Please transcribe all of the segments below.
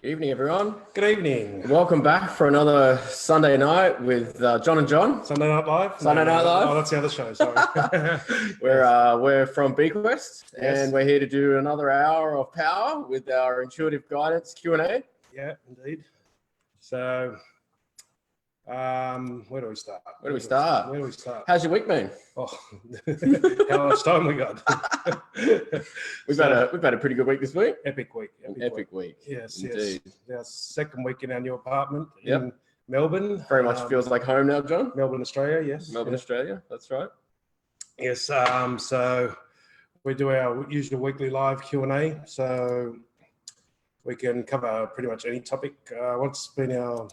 Evening, everyone. Good evening. Welcome back for another Sunday night with John and John. Sunday Night Live? Sunday Night Live? Oh, that's the other show, sorry. We're from Bequest, and we're here to do another hour of power with our intuitive guidance Q&A. Yeah, indeed. So, where do we start? Where do we start? How's your week been? Oh, how much time we got? We've had a pretty good week this week. Epic week. Epic week. Yes, indeed. Yes. Our second week in our new apartment in Melbourne. Very much feels like home now, John. Melbourne, Australia, yes. Melbourne, Australia, that's right. Yes, so we do our usual weekly live Q&A. So we can cover pretty much any topic. What's been our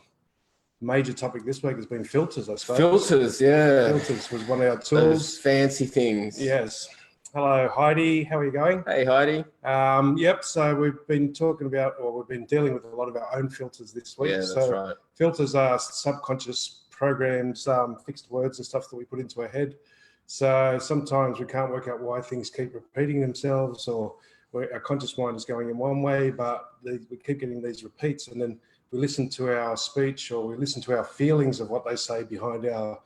major topic this week has been filters, I suppose. Filters, yeah. Filters was one of our tools. Those fancy things. Yes. Hello, Heidi. How are you going? Hey, Heidi. Yep. So we've been talking about, or we've been dealing with a lot of our own filters this week. Yeah, that's right. Filters are subconscious programs, fixed words and stuff that we put into our head. So sometimes we can't work out why things keep repeating themselves, or our conscious mind is going in one way, but we keep getting these repeats, and then we listen to our speech, or we listen to our feelings of what they say behind our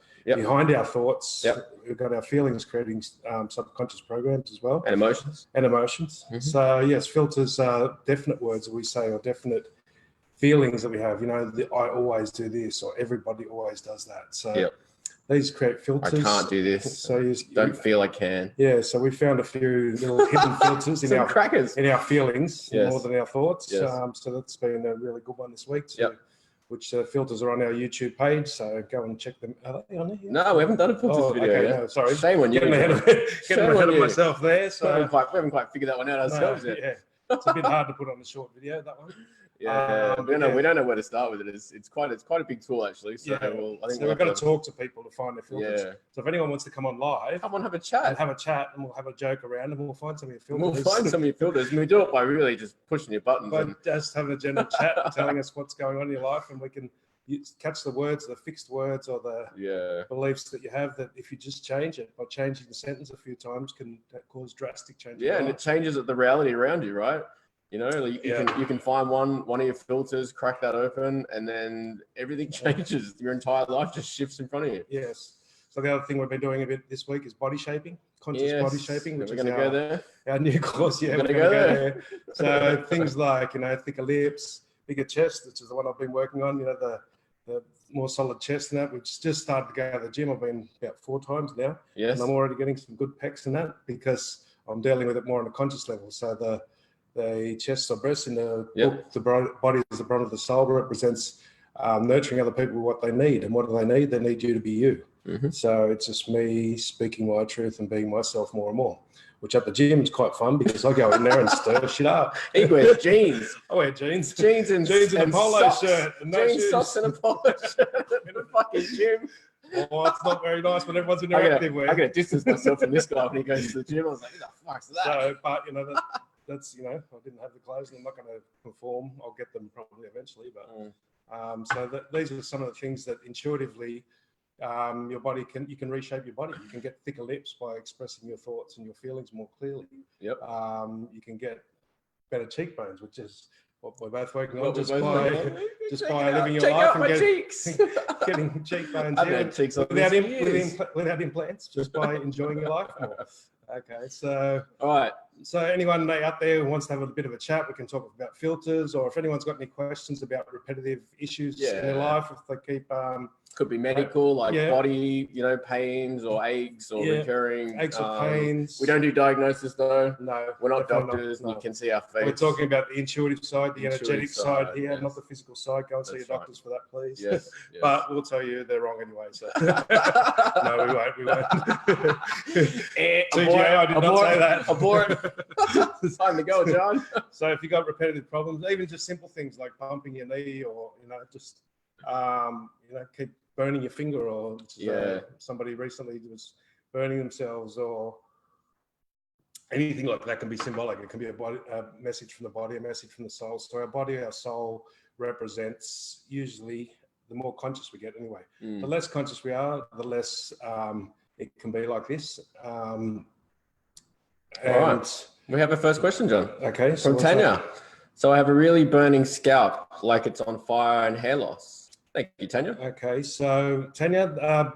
thoughts. We've got our feelings creating subconscious programs as well. And emotions. Mm-hmm. So yes, filters are definite words that we say, or definite feelings that we have. You know, I always do this, or everybody always does that. So these create filters. I can't do this. So you don't feel I can. Yeah. So we found a few little hidden filters in our feelings more than our thoughts. Yes. So that's been a really good one this week too. Which filters are on our YouTube page, so go and check them. Are they on there? No, we haven't done a filters video yet. No, sorry. Shame on you. Getting ahead of myself there. So we haven't quite figured that one out ourselves yet. Yeah, it's a bit hard to put on the short video, that one. Yeah, we don't know where to start with it. It's quite a big tool actually. So I think we've got to talk to people to find their filters. Yeah. So if anyone wants to come on live, come on, have a chat, and we'll have a joke around, and we'll find some of your filters. We'll find some of your filters, and we do it by really just pushing your buttons, just having a general chat, and telling us what's going on in your life, and we can catch the words, the fixed words, or the beliefs that you have, that if you just change it by changing the sentence a few times, can cause drastic change. Yeah, and it changes the reality around you, right? You know, like you can find one of your filters, crack that open, and then everything changes. Your entire life just shifts in front of you. Yes. So the other thing we've been doing a bit this week is body shaping, conscious body shaping, which we're going to go there. Our new course. Yeah, we're going to go there. So things like, thicker lips, bigger chest, which is the one I've been working on. You know, the more solid chest and that. We've just started to go to the gym. I've been about 4 times now. Yes. And I'm already getting some good pecs in that, because I'm dealing with it more on a conscious level. So the chest or breast in the book, the body is the bronze of the soul, represents nurturing other people with what they need. And what do they need? They need you to be you. Mm-hmm. So it's just me speaking my truth and being myself more and more, which at the gym is quite fun, because I go in there and stir shit up. He wears jeans. I wear jeans. Jeans and a polo socks. shirt. And no jeans, shoes. socks and a polo shirt in a fucking gym. Oh, it's not very nice when everyone's in their active wear. I gotta distance myself from this guy when he goes to the gym. I was like, who the fuck's that? So, but that's I didn't have the clothes, and I'm not going to perform. I'll get them probably eventually, but so these are some of the things that intuitively your body you can reshape your body. You can get thicker lips by expressing your thoughts and your feelings more clearly. Yep. You can get better cheekbones, which is what we're both working on, just by living your life and getting cheekbones without implants, just by enjoying your life more. Okay, so all right. So anyone out there who wants to have a bit of a chat, we can talk about filters, or if anyone's got any questions about repetitive issues in their life, if they keep could be medical, like body, pains or aches or recurring aches or pains. We don't do diagnosis though. No, we're not doctors. No. You can see our face. We're talking about the intuitive side, the energetic side here, not the physical side. Go and see your doctors for that, please. Yes. But we'll tell you they're wrong anyway. So no, we won't. TGA, I did not say that. Abort. It's time to go, John. So if you've got repetitive problems, even just simple things like bumping your knee, or just keep burning your finger, or somebody recently was burning themselves, or anything like that can be symbolic. It can be a message from the body, a message from the soul. So our body, our soul represents usually the more conscious we get anyway. The less conscious we are, the less it can be like this. All right. We have a first question, John. Okay. From Tanya. So I have a really burning scalp, like it's on fire, and hair loss. Thank you, Tanya. Okay, so Tanya,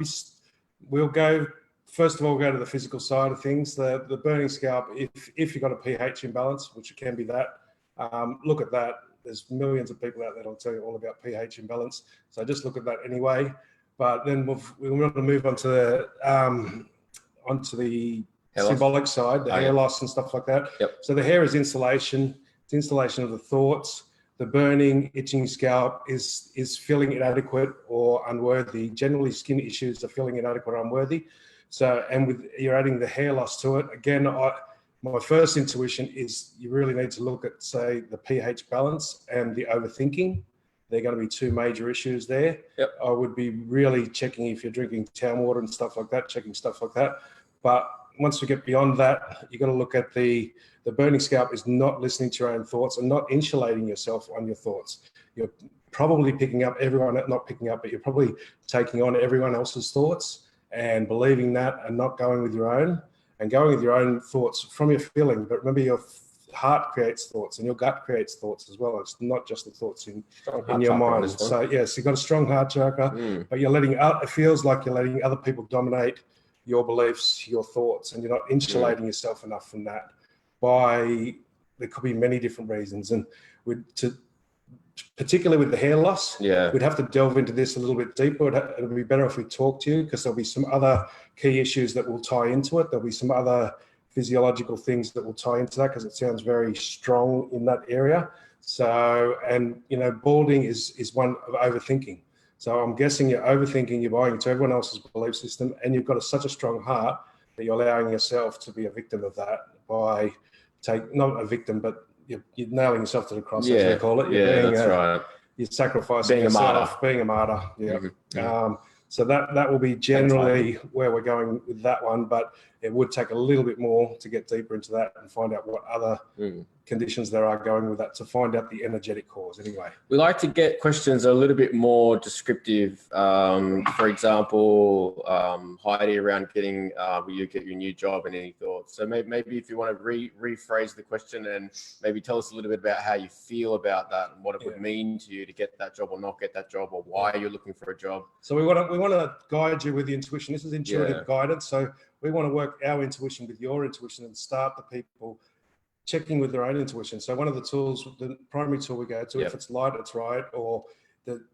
we'll go, first of all, go to the physical side of things. The burning scalp, if you've got a pH imbalance, which it can be that, look at that. There's millions of people out there that'll tell you all about pH imbalance. So just look at that anyway. But then we want to move on to onto the symbolic side, the hair loss and stuff like that. Yep. So the hair is insulation. It's insulation of the thoughts. The burning, itching scalp is feeling inadequate or unworthy. Generally, skin issues are feeling inadequate or unworthy. So, and you're adding the hair loss to it. Again, my first intuition is you really need to look at, say, the pH balance and the overthinking. They're going to be two major issues there. Yep. I would be really checking if you're drinking town water and stuff like that, checking stuff like that. But once we get beyond that, you've got to look at the burning scalp is not listening to your own thoughts and not insulating yourself on your thoughts. You're probably picking up not picking up, but you're probably taking on everyone else's thoughts and believing that and not going with your own, and going with your own thoughts from your feeling. But remember, your heart creates thoughts and your gut creates thoughts as well. It's not just the thoughts in your mind. So yes, you've got a strong heart chakra, but it feels like you're letting other people dominate your beliefs, your thoughts, and you're not insulating yourself enough from that. There could be many different reasons, and particularly with the hair loss, we'd have to delve into this a little bit deeper. It would be better if we talk to you, because there'll be some other key issues that will tie into it. There'll be some other physiological things that will tie into that, because it sounds very strong in that area. So, and balding is one of overthinking. So I'm guessing you're overthinking, you're buying into everyone else's belief system, and you've got such a strong heart that you're allowing yourself to be a victim of that by not a victim, but you're nailing yourself to the cross, as they call it. That's right. You're sacrificing yourself, being a martyr. Yeah. So that will be generally where we're going with that one, but it would take a little bit more to get deeper into that and find out what other conditions there are going with that, to find out the energetic cause anyway. We like to get questions a little bit more descriptive. For example, Heidi, around getting, will you get your new job, and any thoughts? So maybe if you want to rephrase the question and maybe tell us a little bit about how you feel about that and what it would mean to you to get that job or not get that job, or why you're looking for a job. So we want to guide you with the intuition. This is intuitive guidance. So we want to work our intuition with your intuition and start the people checking with their own intuition. So one of the tools, the primary tool we go to, if it's light, it's right, or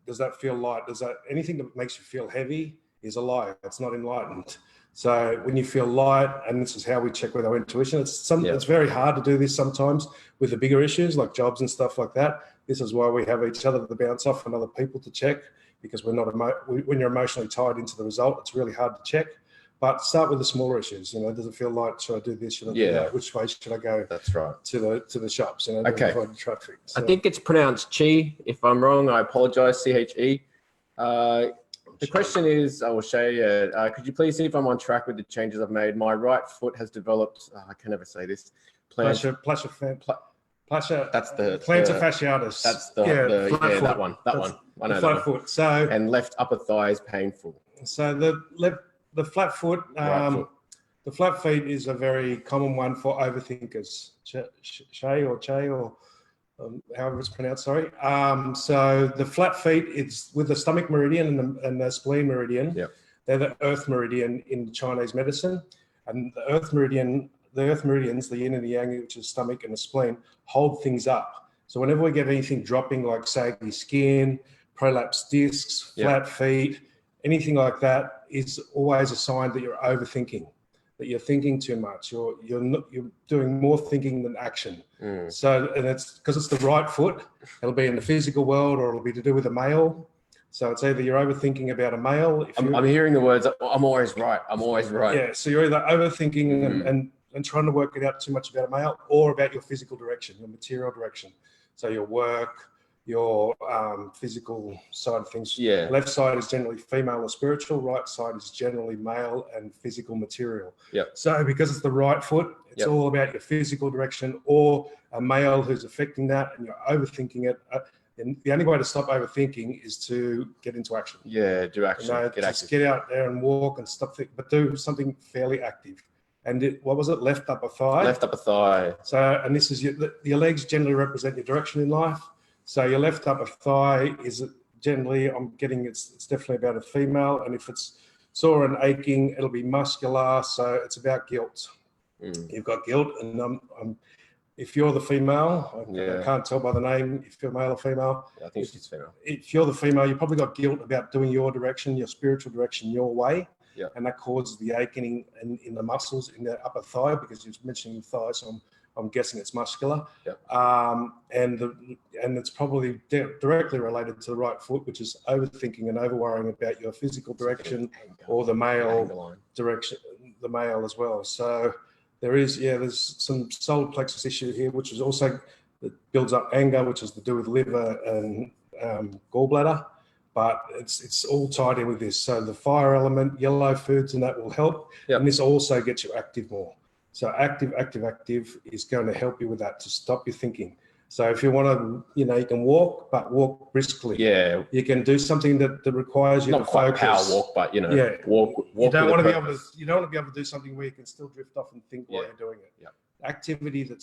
does that feel light? Anything that makes you feel heavy is a lie. It's not enlightened. So when you feel light, and this is how we check with our intuition. It's very hard to do this sometimes with the bigger issues like jobs and stuff like that. This is why we have each other to bounce off and other people to check, because we're not when you're emotionally tied into the result, it's really hard to check. But start with the smaller issues. Does it feel light? Should I do this? Should I do that? Which way should I go? That's right. To the shops. Okay. Avoid the traffic. So. I think it's pronounced Chi. If I'm wrong, I apologize. CHE. The question is, Shay, could you please see if I'm on track with the changes I've made? My right foot has developed. I can never say this. Plantar fasciitis. That's that one. I know flat foot. So, and left upper thigh is painful. So the flat foot, right foot. The flat feet is a very common one for overthinkers. Shay or however it's pronounced. Sorry. So the flat feet, it's with the stomach meridian and the spleen meridian. Yep. They're the earth meridian in Chinese medicine, and the earth meridians, the yin and the yang, which is stomach and the spleen, hold things up. So whenever we get anything dropping, like saggy skin, prolapsed discs, flat feet, anything like that, is always a sign that you're overthinking, that you're thinking too much. You're doing more thinking than action. So, and it's because it's the right foot. It'll be in the physical world, or it'll be to do with a male. So it's either you're overthinking about a male. I'm hearing the words, I'm always right. I'm always right. Yeah. So you're either overthinking and trying to work it out too much about a male, or about your physical direction, your material direction. So your work, your physical side of things. Yeah. Left side is generally female or spiritual. Right side is generally male and physical material. Yep. So because it's the right foot, it's all about your physical direction, or a male who's affecting that, and you're overthinking it. And the only way to stop overthinking is to get into action. Yeah, do action. Get out there and walk and stuff, but do something fairly active. and what was it? Left upper thigh. Left upper thigh. So, and this is your legs generally represent your direction in life. So your left upper thigh is generally, I'm getting it's definitely about a female, and if it's sore and aching, it'll be muscular. So it's about guilt. You've got guilt, and if you're the female, I can't tell by the name if you're male or female. I think she's female. If you're the female, you probably got guilt about doing your direction, your spiritual direction, your way. Yeah. And that causes the aching in the muscles in the upper thigh, because you're mentioning the thigh, so I'm guessing it's muscular. Yeah. And it's probably directly related to the right foot, which is overthinking and over-worrying about your physical direction or the male direction, the male as well. So there's some solar plexus issue here, which is also that builds up anger, which is to do with liver and gallbladder. But it's all tied in with this. So the fire element, yellow foods, and that will help. Yep. And this also gets you active more. So active is going to help you with that, to stop your thinking. So if you want to, you can walk, but walk briskly. Yeah. You can do something that requires you not to quite focus. power walk, but walk. You don't want to be able to do something where you can still drift off and think while you're doing it. Yeah. Activity that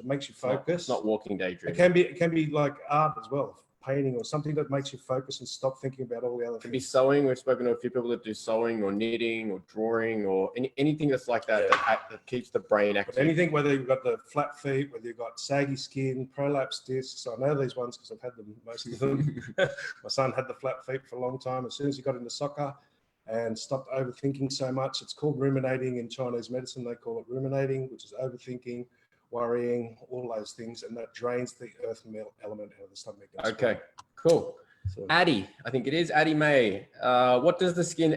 makes you focus. Not walking daydream. It can be like art as well. Painting or something that makes you focus and stop thinking about all the other things. It can be sewing. We've spoken to a few people that do sewing or knitting or drawing or anything that's like that, that keeps the brain active. But anything, whether you've got the flat feet, whether you've got saggy skin, prolapse discs. I know these ones because I've had them, most of them. My son had the flat feet for a long time. As soon as he got into soccer and stopped overthinking so much, it's called ruminating in Chinese medicine. They call it ruminating, which is overthinking, worrying, all those things, and that drains the earth element out of the stomach. Okay, cool. So, Addie, I think it is Addie May. What does the skin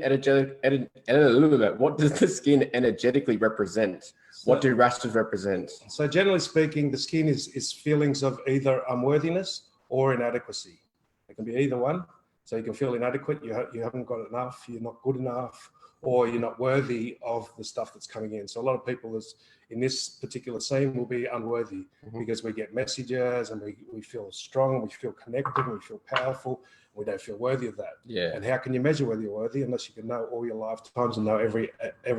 energetically represent? What do rashes represent? So generally speaking, the skin is feelings of either unworthiness or inadequacy. It can be either one. So you can feel inadequate, you haven't got enough, you're not good enough, or you're not worthy of the stuff that's coming in. So a lot of people in this particular scene will be unworthy because we get messages and we feel strong, we feel connected, we feel powerful, we don't feel worthy of that. Yeah. And how can you measure whether you're worthy unless you can know all your lifetimes and know every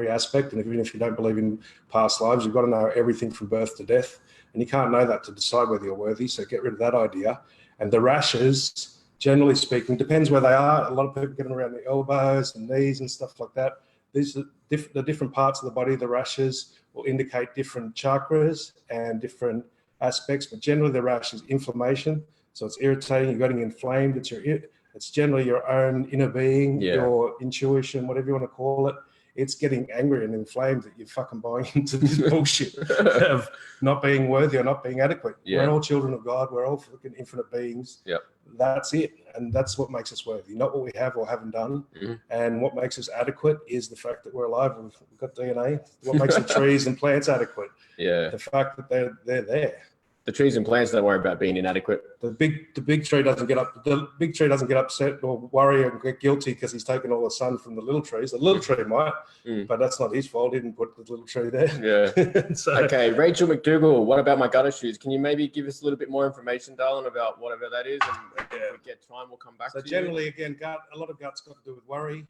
aspect? And even if you don't believe in past lives, you've got to know everything from birth to death. And you can't know that to decide whether you're worthy. So get rid of that idea. And the rashes, generally speaking, depends where they are. A lot of people get them around the elbows and knees and stuff like that. These are the different parts of the body. The rashes will indicate different chakras and different aspects, but generally the rash is inflammation. So it's irritating, you're getting inflamed. It's generally your own inner being, your intuition, whatever you want to call it. It's getting angry and inflamed that you're fucking buying into this bullshit of not being worthy or not being adequate. Yeah. We're all children of God. We're all fucking infinite beings. Yep. That's it. And that's what makes us worthy, not what we have or haven't done. And what makes us adequate is the fact that we're alive. We've got DNA. What makes the trees and plants adequate? Yeah. The fact that they're there. The trees and plants don't worry about being inadequate. The big tree doesn't get up. The big tree doesn't get upset or worry and get guilty because he's taken all the sun from the little trees. The little tree might, but that's not his fault. He didn't put the little tree there. Yeah. Okay, Rachel McDougall. What about my gut issues? Can you maybe give us a little bit more information, darling, about whatever that is? And if we get time, we'll come back to you. So generally, again, a lot of gut's got to do with worry,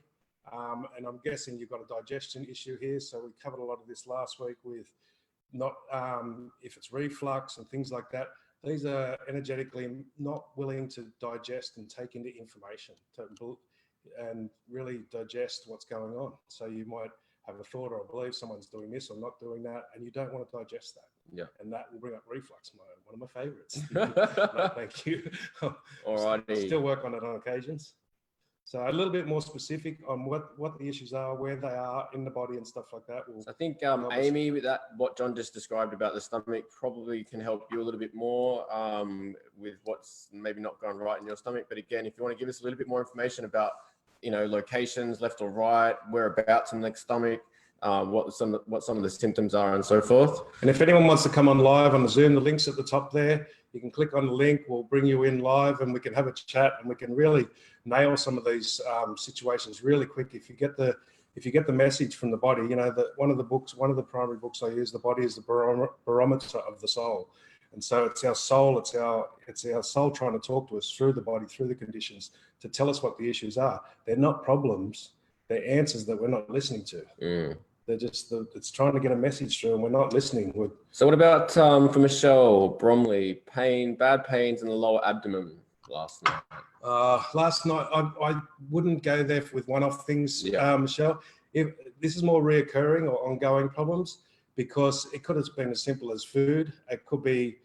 and I'm guessing you've got a digestion issue here. So we covered a lot of this last week with not if it's reflux and things like that. These are energetically not willing to digest and take into information and really digest what's going on. So you might have a thought or a belief someone's doing this or not doing that, and you don't want to digest that. Yeah. And that will bring up reflux, one of my favorites. No, thank you. All righty. Still work on it on occasions. So a little bit more specific on what the issues are, where they are in the body and stuff like that. I think Amy, with that, what John just described about the stomach probably can help you a little bit more with what's maybe not going right in your stomach. But again, if you want to give us a little bit more information about, locations, left or right, whereabouts in the stomach, what some of the symptoms are and so forth. And if anyone wants to come on live on the Zoom, the link's at the top there. You can click on the link, we'll bring you in live and we can have a chat and we can really nail some of these situations really quick. If you get the message from the body, that one of the primary books I use, the body is the barometer of the soul. And so it's our soul, it's our soul trying to talk to us through the body, through the conditions to tell us what the issues are. They're not problems, they're answers that we're not listening to. it's trying to get a message through, and we're not listening. So what about for Michelle Bromley, bad pains in the lower abdomen last night? Last night, I wouldn't go there with one-off things, Michelle. If this is more reoccurring or ongoing problems, because it could have been as simple as food. It could be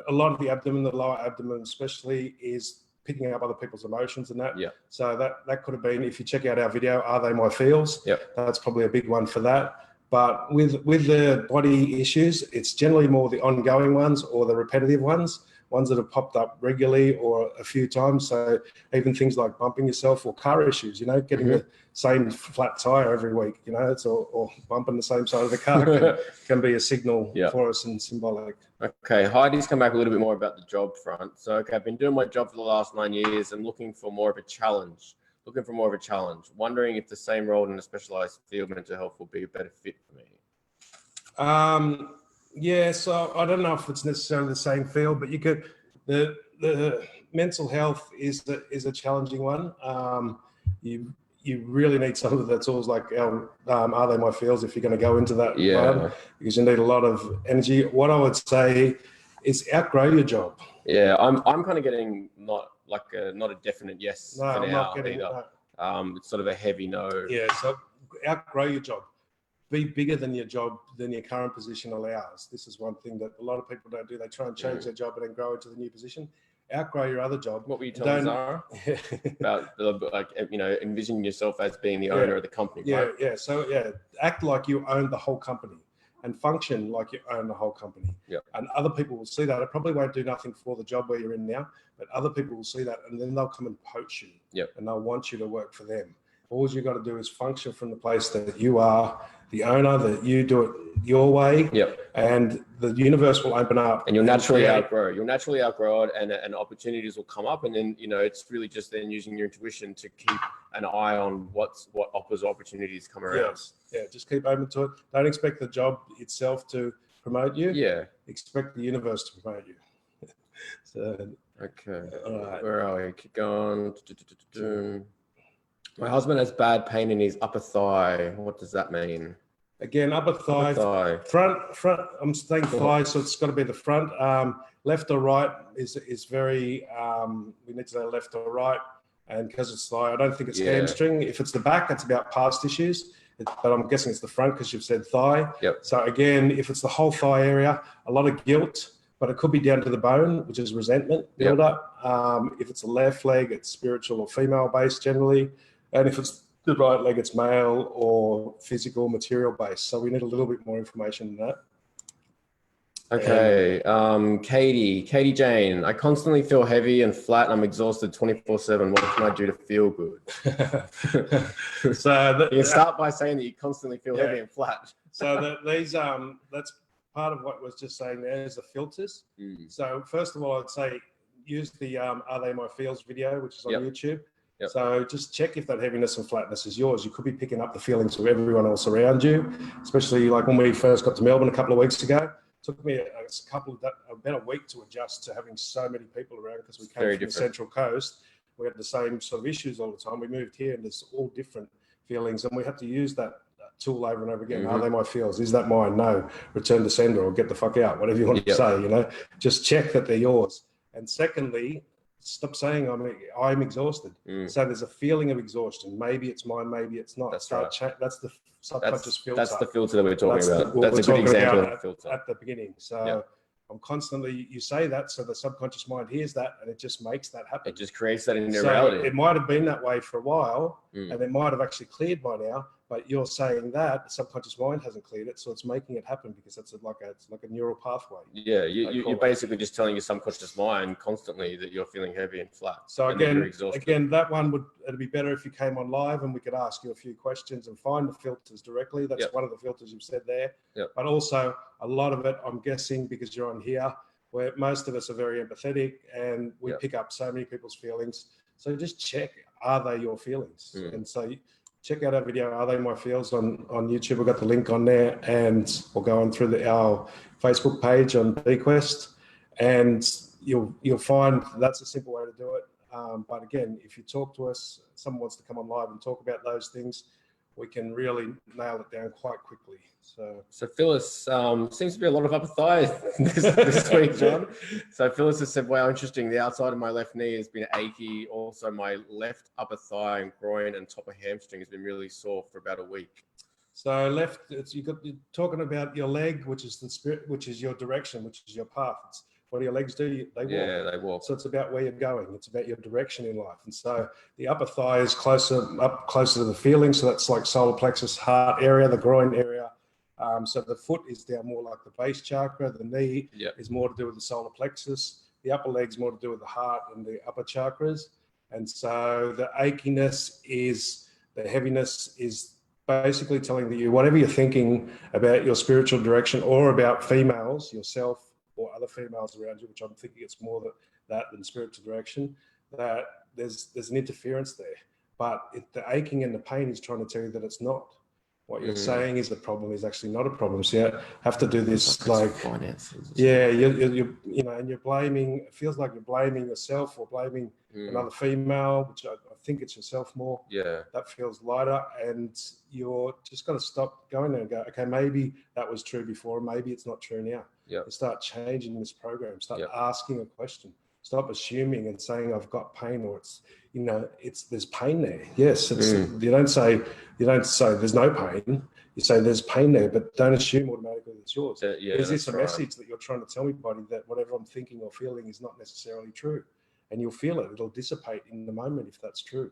a lot of the abdomen, the lower abdomen especially, is picking up other people's emotions and that. Yeah. So that could have been, if you check out our video, Are They My Feels? Yep. That's probably a big one for that. But with the body issues, it's generally more the ongoing ones or the repetitive ones that have popped up regularly or a few times. So even things like bumping yourself or car issues, getting the same flat tire every week, it's or bumping the same side of the car can be a signal for us and symbolic. Okay, Heidi's come back a little bit more about the job front. So, okay, I've been doing my job for the last 9 years and looking for more of a challenge. Wondering if the same role in a specialized field, mental health, will be a better fit for me. Yeah, so I don't know if it's necessarily the same field, but the mental health is a challenging one. You really need some of the tools like Are They My Feels if you're going to go into that one, because you need a lot of energy. What I would say is outgrow your job. Yeah, I'm kind of getting not a definite yes for I'm now not getting either. It's sort of a heavy no. Yeah, so outgrow your job. Be bigger than your job, than your current position allows. This is one thing that a lot of people don't do. They try and change their job and then grow into the new position. Outgrow your other job. What were you telling Zara about, envisioning yourself as being the owner of the company, right? Yeah. So act like you own the whole company and function like you own the whole company. Yeah. And other people will see that. It probably won't do nothing for the job where you're in now, but other people will see that, and then they'll come and poach you. Yep. And they'll want you to work for them. All you got to do is function from the place that you are the owner, that you do it your way. Yep. And the universe will open up. And you'll naturally outgrow. You'll naturally outgrow it, and opportunities will come up. And then it's really just then using your intuition to keep an eye on what opportunities come around. Yes. Yeah. Just keep open to it. Don't expect the job itself to promote you. Yeah. Expect the universe to promote you. So. Okay. All right. Where are we? Keep going. My husband has bad pain in his upper thigh. What does that mean? Again, upper thigh. Front. I'm saying thigh, so it's got to be the front. Left or right is very. We need to know left or right, and because it's thigh, I don't think it's hamstring. If it's the back, it's about past issues. But I'm guessing it's the front because you've said thigh. Yep. So again, if it's the whole thigh area, a lot of guilt, but it could be down to the bone, which is resentment build up. If it's a left leg, it's spiritual or female based generally. And if it's the right leg, it's male or physical, material based. So we need a little bit more information than that. Okay. Katie Jane, I constantly feel heavy and flat and I'm exhausted 24/7. What can I do to feel good? So you start by saying that you constantly feel heavy and flat. So that's part of what I was just saying there is the filters. So first of all, I'd say use the Are They My Feels video, which is on YouTube. Yep. So just check if that heaviness and flatness is yours. You could be picking up the feelings of everyone else around you, especially like when we first got to Melbourne a couple of weeks ago. It took me about a week to adjust to having so many people around because we came from the Central Coast. We had the same sort of issues all the time. We moved here and there's all different feelings, and we have to use that tool over and over again. Are they my feels? Is that mine? No. Return to sender or get the fuck out. Whatever you want to say. Just check that they're yours. And secondly, stop saying I'm exhausted. So there's a feeling of exhaustion. Maybe it's mine, maybe it's not. That's that's the subconscious filter. That's the filter that we're talking about. That's a good example of the filter. At the beginning. So I'm constantly, you say that, so the subconscious mind hears that and it just makes that happen. It just creates that in their reality. It might have been that way for a while and it might have actually cleared by now, but you're saying that the subconscious mind hasn't cleared it, so it's making it happen because it's like a neural pathway. Yeah, you're basically just telling your subconscious mind constantly that you're feeling heavy and flat. So again, that one it'd be better if you came on live and we could ask you a few questions and find the filters directly. That's one of the filters you've said there. But also a lot of it, I'm guessing, because you're on here, where most of us are very empathetic and we pick up so many people's feelings. So just check, are they your feelings? And so check out our video, Are They My Feels on YouTube. We've got the link on there, and we'll go on through our Facebook page on BQuest, and you'll find that's a simple way to do it. But again, if you talk to us, someone wants to come on live and talk about those things, we can really nail it down quite quickly. So Phyllis, seems to be a lot of upper thigh this week, John. So Phyllis has said, wow, interesting. The outside of my left knee has been achy. Also, my left upper thigh and groin and top of hamstring has been really sore for about a week. So left, you're talking about your leg, which is the spirit, which is your direction, which is your path. It's what do your legs do? They walk. Yeah, they walk. So it's about where you're going. It's about your direction in life. And so the upper thigh is closer to the feeling. So that's like solar plexus, heart area, the groin area. So the foot is down more like the base chakra. The knee is more to do with the solar plexus. The upper leg's more to do with the heart and the upper chakras. And so the achiness the heaviness is basically telling you whatever you're thinking about your spiritual direction or about females, yourself or other females around you, which I'm thinking it's more that than spiritual direction, that there's an interference there. But the aching and the pain is trying to tell you that it's not. What you're saying is the problem is actually not a problem. So you have to do this like finances. Yeah, and you're blaming. It feels like you're blaming yourself or blaming another female, which I think it's yourself more. Yeah, that feels lighter, and you're just got to stop going there and go, okay, maybe that was true before, maybe it's not true now. Yeah, start changing this program. Start asking a question. Stop assuming and saying I've got pain or there's pain there. Yes, you don't say there's no pain. You say there's pain there, but don't assume automatically it's yours. Is this a message that you're trying to tell me, buddy, that whatever I'm thinking or feeling is not necessarily true? And you'll feel it. It'll dissipate in the moment if that's true.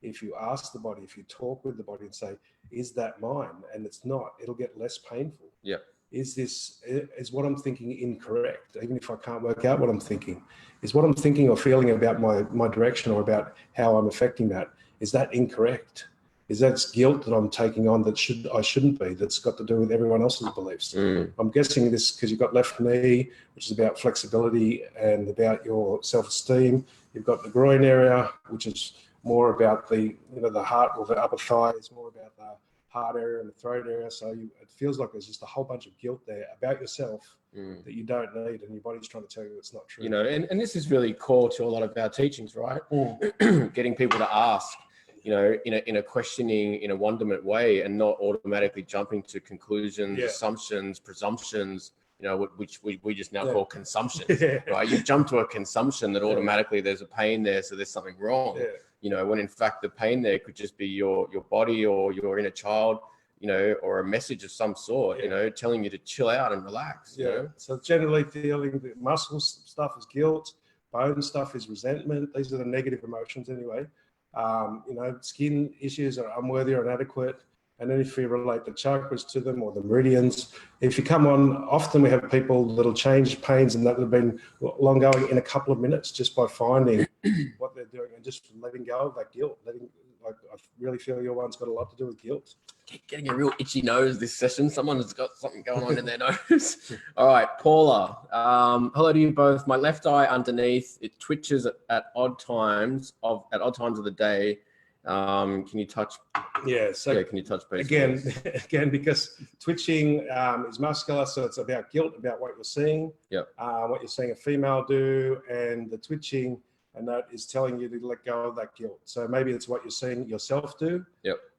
If you ask the body, if you talk with the body and say, is that mine? And it's not, it'll get less painful. Yeah. Is what I'm thinking incorrect? Even if I can't work out what I'm thinking, is what I'm thinking or feeling about my direction or about how I'm affecting that, is that incorrect? Is that guilt that I'm taking on that I shouldn't be, that's got to do with everyone else's beliefs? I'm guessing this because you've got left knee, which is about flexibility and about your self-esteem. You've got the groin area, which is more about the heart, or the upper thigh is more about the heart area and the throat area. So it feels like there's just a whole bunch of guilt there about yourself that you don't need, and your body's trying to tell you it's not true. And this is really core to a lot of our teachings, right? Getting people to ask, in a questioning, in a wonderment way, and not automatically jumping to conclusions, assumptions, presumptions, which we just now call consumption, right? You jump to a consumption that automatically there's a pain there, so there's something wrong. When in fact the pain there could just be your body or your inner child, or a message of some sort, telling you to chill out and relax. So generally feeling the muscle stuff is guilt, bone stuff is resentment. These are the negative emotions anyway. Skin issues are unworthy or inadequate. And then if we relate the chakras to them or the meridians, if you come on, often we have people that'll change pains and that would have been long going in a couple of minutes just by finding what they're doing and just letting go of that guilt. I really feel your one's got a lot to do with guilt. Getting a real itchy nose this session. Someone's got something going on in their nose. All right, Paula. Hello to you both. My left eye underneath, it twitches at odd times of the day. Can you touch? Can you touch base? Again, because twitching is muscular, so it's about guilt, about what you're seeing. What you're seeing a female do, and the twitching, and that is telling you to let go of that guilt. So maybe it's what you're seeing yourself do.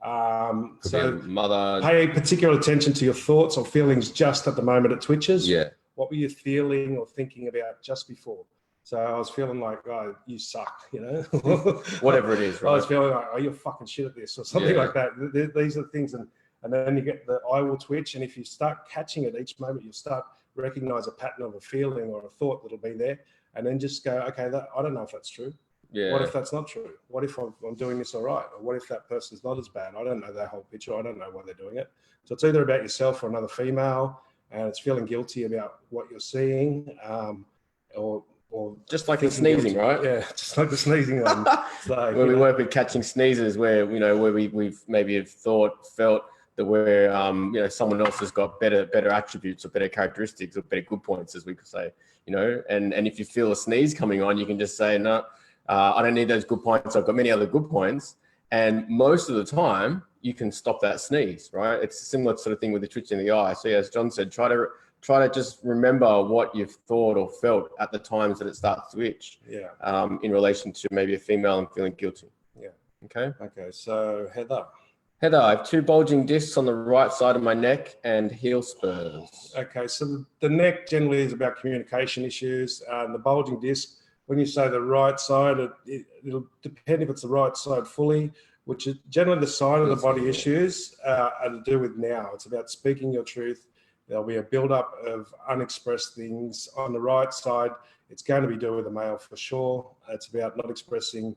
So mother, pay particular attention to your thoughts or feelings just at the moment it twitches. What were you feeling or thinking about just before? So I was feeling like, oh, you suck, whatever it is, right? I was feeling like, oh, you're fucking shit at this or something like that. These are things, and then you get the eye will twitch, and if you start catching it each moment, you start recognize a pattern of a feeling or a thought that'll be there, and then just go, okay, I don't know if that's true. What if that's not true? What if I'm doing this all right? Or what if that person's not as bad? I don't know that whole picture. I don't know why they're doing it. So it's either about yourself or another female, and it's feeling guilty about what you're seeing, or just like the sneezing, right? Yeah, just like the sneezing one. Where we work with catching sneezes, where we've maybe have felt that we're someone else has got better attributes or better characteristics or better good points, as we could say, and if you feel a sneeze coming on, you can just say, no, I don't need those good points. I've got many other good points, and most of the time you can stop that sneeze, right? It's a similar sort of thing with the twitch in the eye. So as John said, try to just remember what you've thought or felt at the times that it starts to itch. Yeah. In relation to maybe a female and feeling guilty. Yeah. Okay. Okay. So Heather. Heather, I have 2 bulging discs on the right side of my neck and heel spurs. Okay, so the neck generally is about communication issues. The bulging disc, when you say the right side, it'll depend if it's the right side fully, which is generally the side of the body issues are to do with now. It's about speaking your truth. There'll be a build-up of unexpressed things. On the right side, it's going to be do with the male for sure. It's about not expressing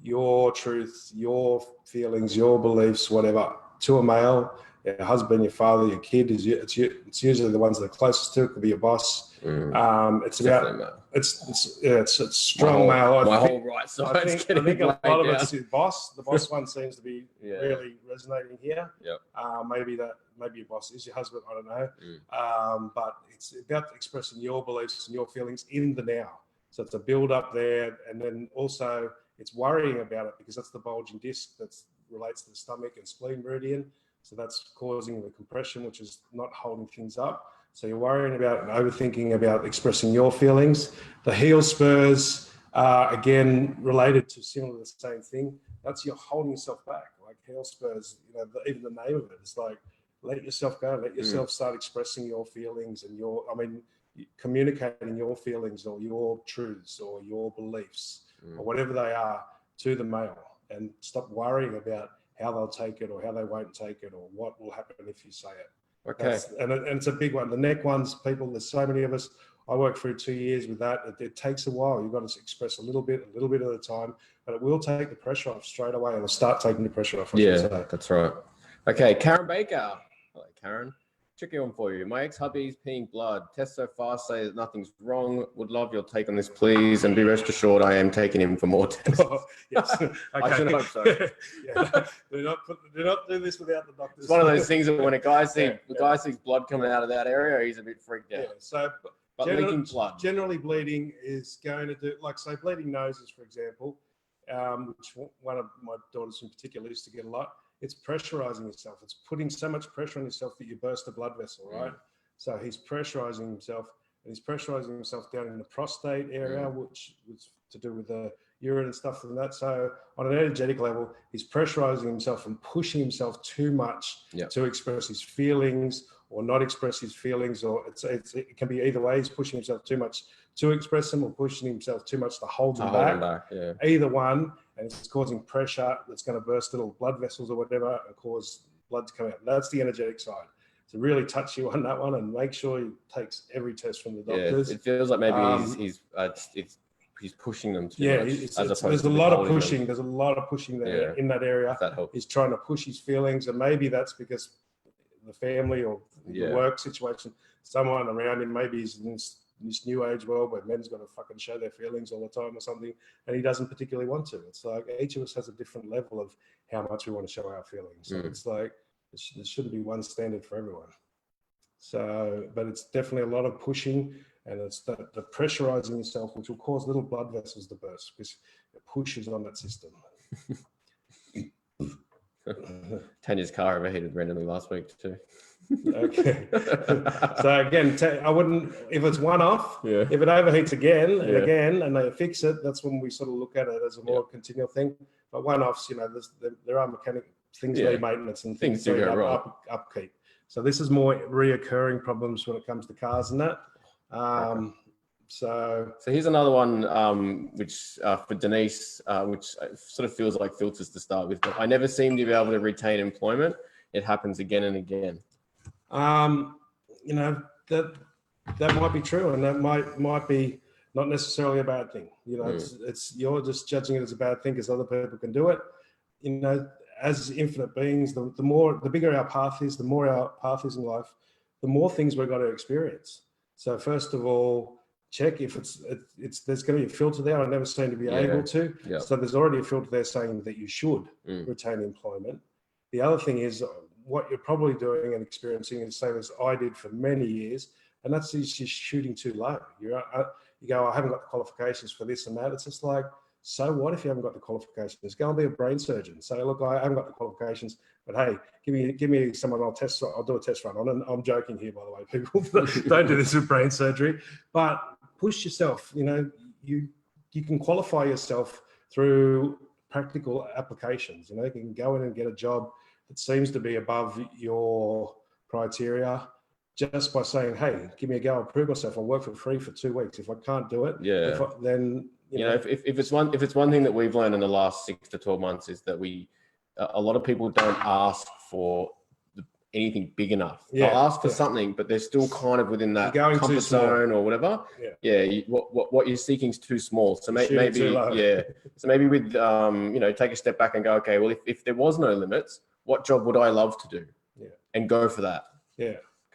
your truth, your feelings, your beliefs, whatever, to a male. Your husband, your father, your kid, it's usually the ones that are closest to it. Could be your boss. It's about it's strong male. My whole right side. I think a lot of it's the boss. The boss one seems to be really resonating here. Yep. Maybe your boss is your husband. I don't know. But it's about expressing your beliefs and your feelings in the now. So it's a build up there, and then also it's worrying about it because that's the bulging disc that relates to the stomach and spleen meridian. So that's causing the compression, which is not holding things up. So you're worrying about and overthinking about expressing your feelings. The heel spurs are, again, related to similar the same thing. That's you're holding yourself back. Like heel spurs, even the name of it is like, let yourself go, let yourself start expressing your feelings and communicating your feelings or your truths or your beliefs or whatever they are to the male, and stop worrying about how they'll take it or how they won't take it or what will happen if you say it. Okay. And it's a big one. The neck ones, there's so many of us. I worked through 2 years with that. It takes a while. You've got to express a little bit at a time, but it will take the pressure off straight away. It'll start taking the pressure off. That's right. Okay, Karen Baker. Hello, Karen. Tricky one for you. My ex-hubby's peeing blood. Tests so far say that nothing's wrong. Would love your take on this, please. And be rest assured, I am taking him for more tests. Yes. Okay. I should hope so. Do not do this without the doctors. It's one of those things that when a guy sees blood coming out of that area, he's a bit freaked out. Yeah. So, but leaking blood. Generally, bleeding is going to do, like, say, bleeding noses, for example, which one of my daughters in particular used to get a lot. It's pressurizing yourself. It's putting so much pressure on yourself that you burst a blood vessel, right? So he's pressurizing himself, and he's pressurizing himself down in the prostate area, which was to do with the urine and stuff like that. So on an energetic level, he's pressurizing himself and pushing himself too much to express his feelings or not express his feelings, or it can be either way. He's pushing himself too much to express them or pushing himself too much to hold them back. Either one, and it's causing pressure that's going to burst little blood vessels or whatever and cause blood to come out. That's the energetic side. So really touch you on that one and make sure he takes every test from the doctors. It feels like maybe he's pushing them too much. There's a lot of pushing. There's a lot of pushing there in that area. That helps. He's trying to push his feelings, and maybe that's because the family or the work situation, someone around him, maybe he's in this new age world where men's got to fucking show their feelings all the time or something, and he doesn't particularly want to. It's like each of us has a different level of how much we want to show our feelings. So it's like there shouldn't be one standard for everyone. So, but it's definitely a lot of pushing, and it's the pressurizing yourself, which will cause little blood vessels to burst because it pushes on that system. Tanya's car overheated randomly last week too. Okay. So again, I wouldn't, if it's one off, if it overheats again and again and they fix it, that's when we sort of look at it as a more continual thing. But one offs, there are mechanical things need maintenance and things do go wrong. Upkeep. So this is more reoccurring problems when it comes to cars and that. So here's another one, which for Denise, which sort of feels like filters to start with. But I never seem to be able to retain employment. It happens again and again. That might be true, and that might be not necessarily a bad thing. It's you're just judging it as a bad thing because other people can do it. As infinite beings, the bigger our path is, the more our path is in life, the more things we've got to experience. So first of all, check if there's going to be a filter there. I never seem to be able to. Yeah. So there's already a filter there saying that you should retain employment. The other thing is what you're probably doing and experiencing is the same as I did for many years, and that's just shooting too low. You go, I haven't got the qualifications for this and that. It's just like, so what if you haven't got the qualifications? Go and be a brain surgeon. Say, look, I haven't got the qualifications, but hey, give me someone I'll do a test run on. And I'm joking here, by the way, people. Don't do this with brain surgery, but push yourself. You can qualify yourself through practical applications. You can go in and get a job that seems to be above your criteria, just by saying, hey, give me a go, I'll prove myself, I'll work for free for 2 weeks. If I can't do it, then you know, if it's one thing that we've learned in the last 6 to 12 months is that a lot of people don't ask for anything big enough. They'll ask for something, but they're still kind of within that comfort zone or whatever. What you're seeking is too small. So maybe so maybe with you know, take a step back and go, okay, well, if there was no limits, what job would I love to do? And go for that.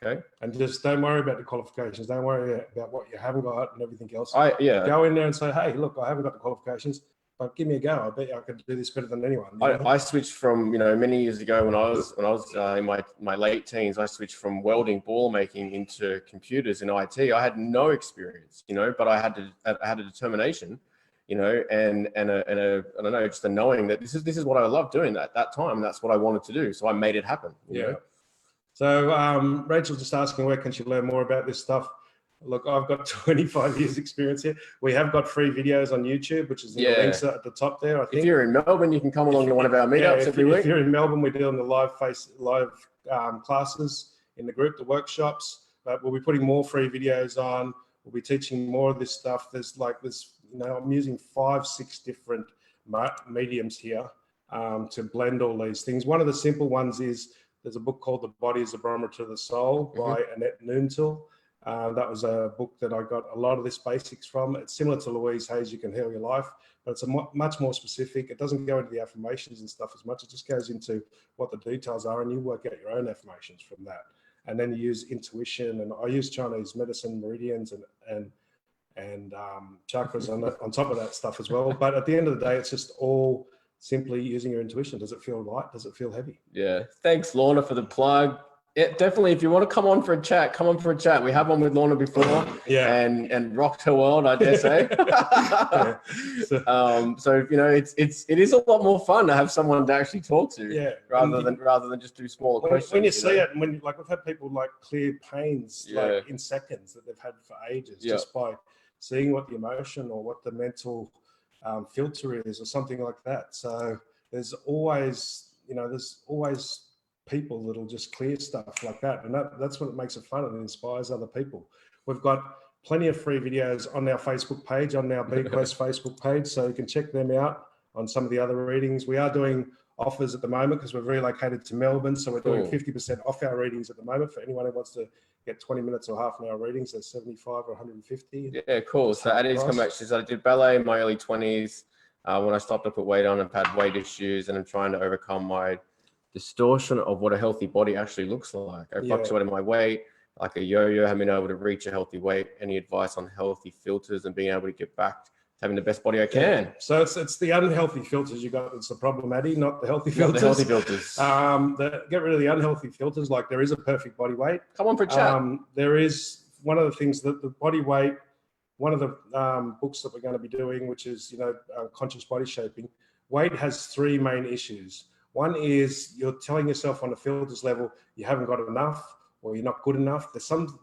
Okay. And just don't worry about the qualifications. Don't worry about what you haven't got and everything else. Go in there and say, hey, look, I haven't got the qualifications, but give me a go. I bet you I could do this better than anyone. I switched from, you know, many years ago when I was in my late teens, I switched from welding, ball making into computers and IT. I had no experience, you know, but I had a determination, you know, and I don't know, just a knowing that this is what I loved doing at that time. That's what I wanted to do. So I made it happen. You know? So Rachel's just asking, where can she learn more about this stuff? Look, I've got 25 years experience here. We have got free videos on YouTube, which is the links at the top there, I think. If you're in Melbourne, you can come along to one of our meetups every week. If you're in Melbourne, we're doing the live classes in the group, the workshops, but we'll be putting more free videos on. We'll be teaching more of this stuff. There's you know, I'm using 5-6 different mediums here to blend all these things. One of the simple ones is, there's a book called The Body is the Barometer of the Soul by Annette Noontil. That was a book that I got a lot of this basics from. It's similar to Louise Hay's You Can Heal Your Life, but it's much more specific. It doesn't go into the affirmations and stuff as much. It just goes into what the details are, and you work out your own affirmations from that. And then you use intuition, and I use Chinese medicine, meridians, and chakras on top of that stuff as well. But at the end of the day, it's just all simply using your intuition. Does it feel light? Does it feel heavy? Yeah. Thanks, Lorna, for the plug. Yeah, definitely. If you want to come on for a chat, come on for a chat. We have one with Lorna before, and rocked her world, I dare say. So you know, it is a lot more fun to have someone to actually talk to, rather than just do smaller questions. When you see it, and when like we've had people like clear pains like in seconds that they've had for ages, just by seeing what the emotion or what the mental filter is or something like that. So there's always people that'll just clear stuff like that, and that's what makes it fun and inspires other people. We've got plenty of free videos on our Facebook page, on our BQuest Facebook page, so you can check them out on some of the other readings. We are doing offers at the moment because we've relocated to Melbourne, so we're doing 50% off our readings at the moment for anyone who wants to get 20 minutes or half an hour readings. There's 75 or 150. Yeah, cool. So Addie's come back. She said, I did ballet in my early 20s. When I stopped, I put weight on and had weight issues, and I'm trying to overcome my distortion of what a healthy body actually looks like. I fluctuated my weight like a yo-yo, haven't been able to reach a healthy weight. Any advice on healthy filters and being able to get back to having the best body I can? So it's the unhealthy filters you got that's the problem, Addy, not the healthy filters. Not the healthy filters. Get rid of the unhealthy filters. Like, there is a perfect body weight. Come on for a chat. There is one of the things that the body weight, one of the books that we're going to be doing, which is, you know, conscious body shaping. Weight has 3 main issues. One is you're telling yourself on a filters level you haven't got enough, or you're not good enough. There's some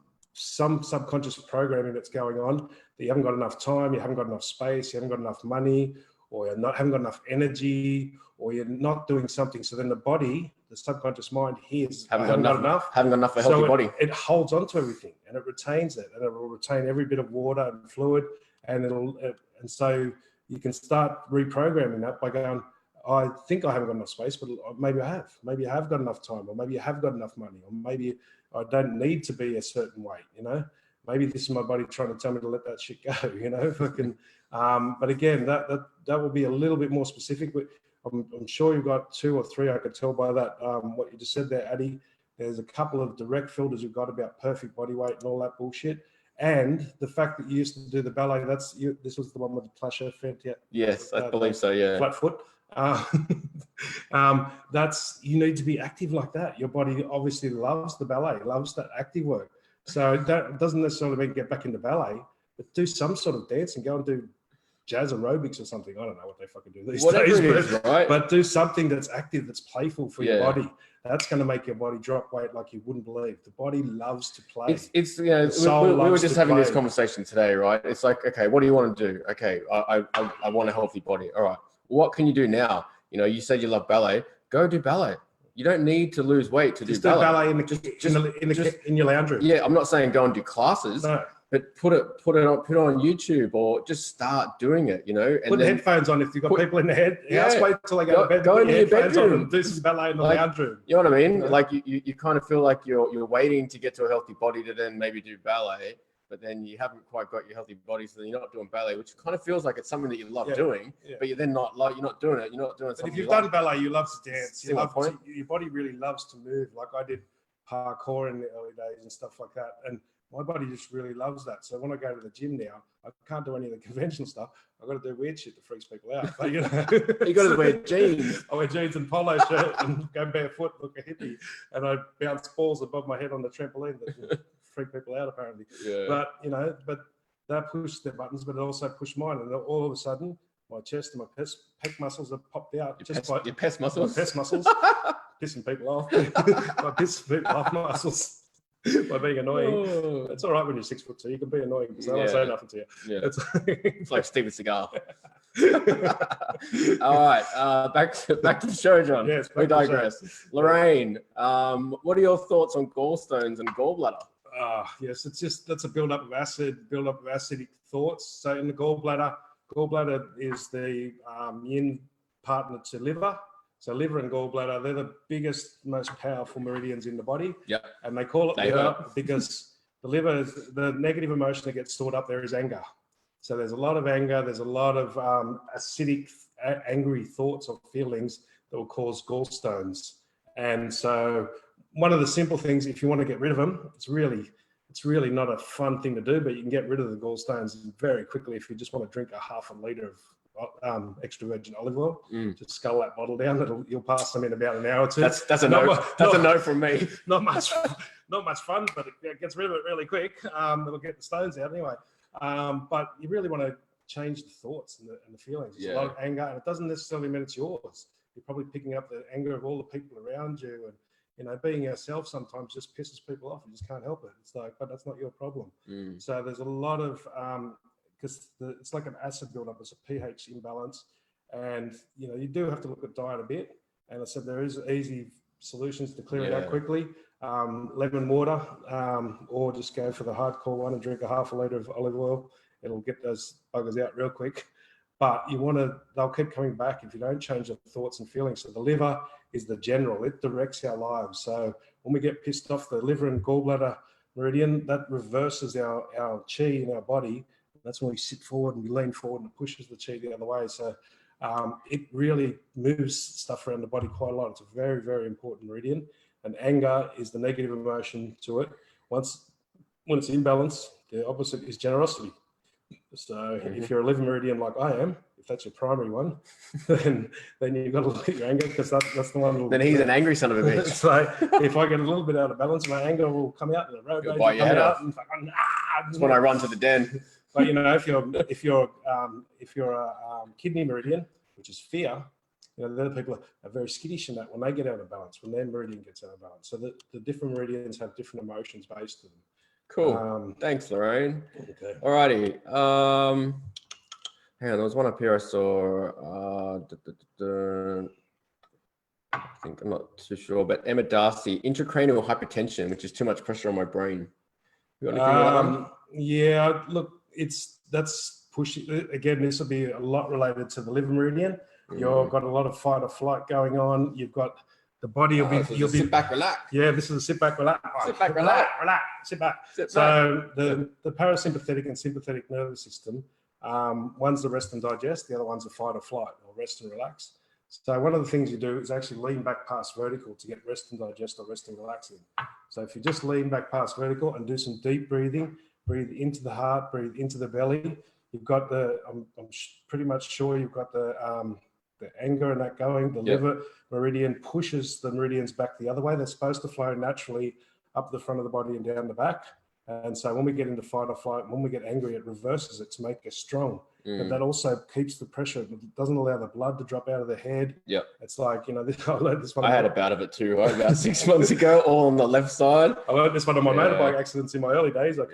subconscious programming that's going on, that you haven't got enough time, you haven't got enough space, you haven't got enough money, or haven't got enough energy, or you're not doing something. So then the body, the subconscious mind hears, haven't got enough for a healthy body. It holds on to everything and it retains it, and it will retain every bit of water and fluid, and and so you can start reprogramming that by going, I think I haven't got enough space, but maybe I have. Maybe I have got enough time, or maybe I have got enough money, or maybe I don't need to be a certain weight, you know? Maybe this is my body trying to tell me to let that shit go, you know? But again, that will be a little bit more specific. But I'm sure you've got 2 or 3, I could tell by that, what you just said there, Addy. There's a couple of direct filters you've got about perfect body weight and all that bullshit. And the fact that you used to do the ballet, this was the one with the Plasher Fentia. Yes, I believe so, yeah. Flat foot. You need to be active like that. Your body obviously loves the ballet, loves that active work. So that doesn't necessarily mean get back into ballet, but do some sort of dance and go and do jazz aerobics or something. I don't know what they fucking do these days, but do something that's active, that's playful for your body. That's going to make your body drop weight like you wouldn't believe. The body loves to play. It's you know, we were just having this conversation today, right? It's like, okay, what do you want to do? Okay, I want a healthy body. All right, what can you do now? You know, you said you love ballet. Go do ballet. You don't need to lose weight to Just do ballet. In your lounge room. Yeah, I'm not saying go and do classes. No. But put it on YouTube or just start doing it, you know. And put the headphones on if you've got people in the house. Wait till they go to bed. Go put into your your headphones on bedroom. and do some ballet in the lounge room. You know what I mean? Yeah. Like you kind of feel like you're waiting to get to a healthy body to then maybe do ballet, but then you haven't quite got your healthy body, so then you're not doing ballet, which kind of feels like it's something that you love doing, but you're then not like you're not doing it. You're not doing something. If you've done ballet, you love to dance. Your body really loves to move. Like I did parkour in the early days and stuff like that, and my body just really loves that. So when I go to the gym now, I can't do any of the conventional stuff. I've got to do weird shit that freaks people out. But, you know, you got to wear jeans. I wear jeans and polo shirt and go barefoot, look a hippie, and I bounce balls above my head on the trampoline that freak people out apparently. Yeah. But you know, that pushed their buttons, but it also pushed mine, and all of a sudden, my chest and my pec muscles have popped out. Your pest muscles. My pest muscles, pissing people off. My piss people off muscles. By being annoying. Oh. It's all right when you're 6'2". You can be annoying because they won't say nothing to you. Yeah. It's like Steven Seagal. All right, back to the show, John. Yes, we digress. Lorraine, what are your thoughts on gallstones and gallbladder? Yes, that's a build-up of acidic thoughts. So in the gallbladder is the yin partner to liver. So liver and gallbladder, they're the biggest, most powerful meridians in the body. Yep. And they call it liver because the liver, the negative emotion that gets stored up there is anger. So there's a lot of anger. There's a lot of acidic, angry thoughts or feelings that will cause gallstones. And so one of the simple things, if you want to get rid of them, it's really not a fun thing to do, but you can get rid of the gallstones very quickly if you just want to drink a half a litre of extra virgin olive oil. Just scull that bottle down. You'll pass them in about an hour or two. That's a no. That's a no from me. Not much fun, but it gets rid of it really quick. It'll get the stones out anyway. But you really want to change the thoughts and the feelings. There's a lot of anger, and it doesn't necessarily mean it's yours. You're probably picking up the anger of all the people around you, and you know, being yourself sometimes just pisses people off. You just can't help it. It's like, but that's not your problem. So there's a lot of because it's like an acid buildup. It's a pH imbalance, and you know, you do have to look at diet a bit. And I said there is easy solutions to clear it out quickly. Lemon water, or just go for the hardcore one and drink a half a litre of olive oil. It'll get those buggers out real quick. But they'll keep coming back if you don't change the thoughts and feelings. So the liver is the general, it directs our lives. So when we get pissed off, the liver and gallbladder meridian, that reverses our chi in our body. That's when we sit forward and we lean forward and it pushes the chi the other way. So it really moves stuff around the body quite a lot. It's a very, very important meridian. And anger is the negative emotion to it. When it's in balance, the opposite is generosity. So if you're a liver meridian like I am, if that's your primary one, then you've got to look at your anger, because that's the one. Then he's an angry son of a bitch. So if I get a little bit out of balance, my anger will come out, and the road rage will come out, and that's when I run to the den. But you know, if you're a kidney meridian, which is fear, you know, the people are very skittish in that when they get out of balance, when their meridian gets out of balance. So the different meridians have different emotions based on them. Cool. Thanks, Lorraine. Okay. Alrighty. Hang on, there was one up here I saw. I think, I'm not too sure, but Emma Darcy, intracranial hypertension, which is too much pressure on my brain. You got anything on that one? Yeah, look, that's pushing. Again, this will be a lot related to the liver meridian. You've got a lot of fight or flight going on. You've got the body. You'll be sit back, relax. Yeah, this is a sit back, relax. Sit back, relax. Sit back. Sit so the parasympathetic and sympathetic nervous system. One's the rest and digest. The other one's the fight or flight, or rest and relax. So one of the things you do is actually lean back past vertical to get rest and digest, or rest and relaxing. So if you just lean back past vertical and do some deep breathing, breathe into the heart, breathe into the belly. You've got I'm pretty much sure you've got the anger and that going. The liver meridian pushes the meridians back the other way. They're supposed to flow naturally up the front of the body and down the back. And so when we get into fight or flight, when we get angry, it reverses it to make us strong. But that also keeps the pressure. It doesn't allow the blood to drop out of the head. Yep. It's like, you know, I learned this one. I had a bout of it too, right? About 6 months ago, all on the left side. I learned this one on my motorbike accidents in my early days. I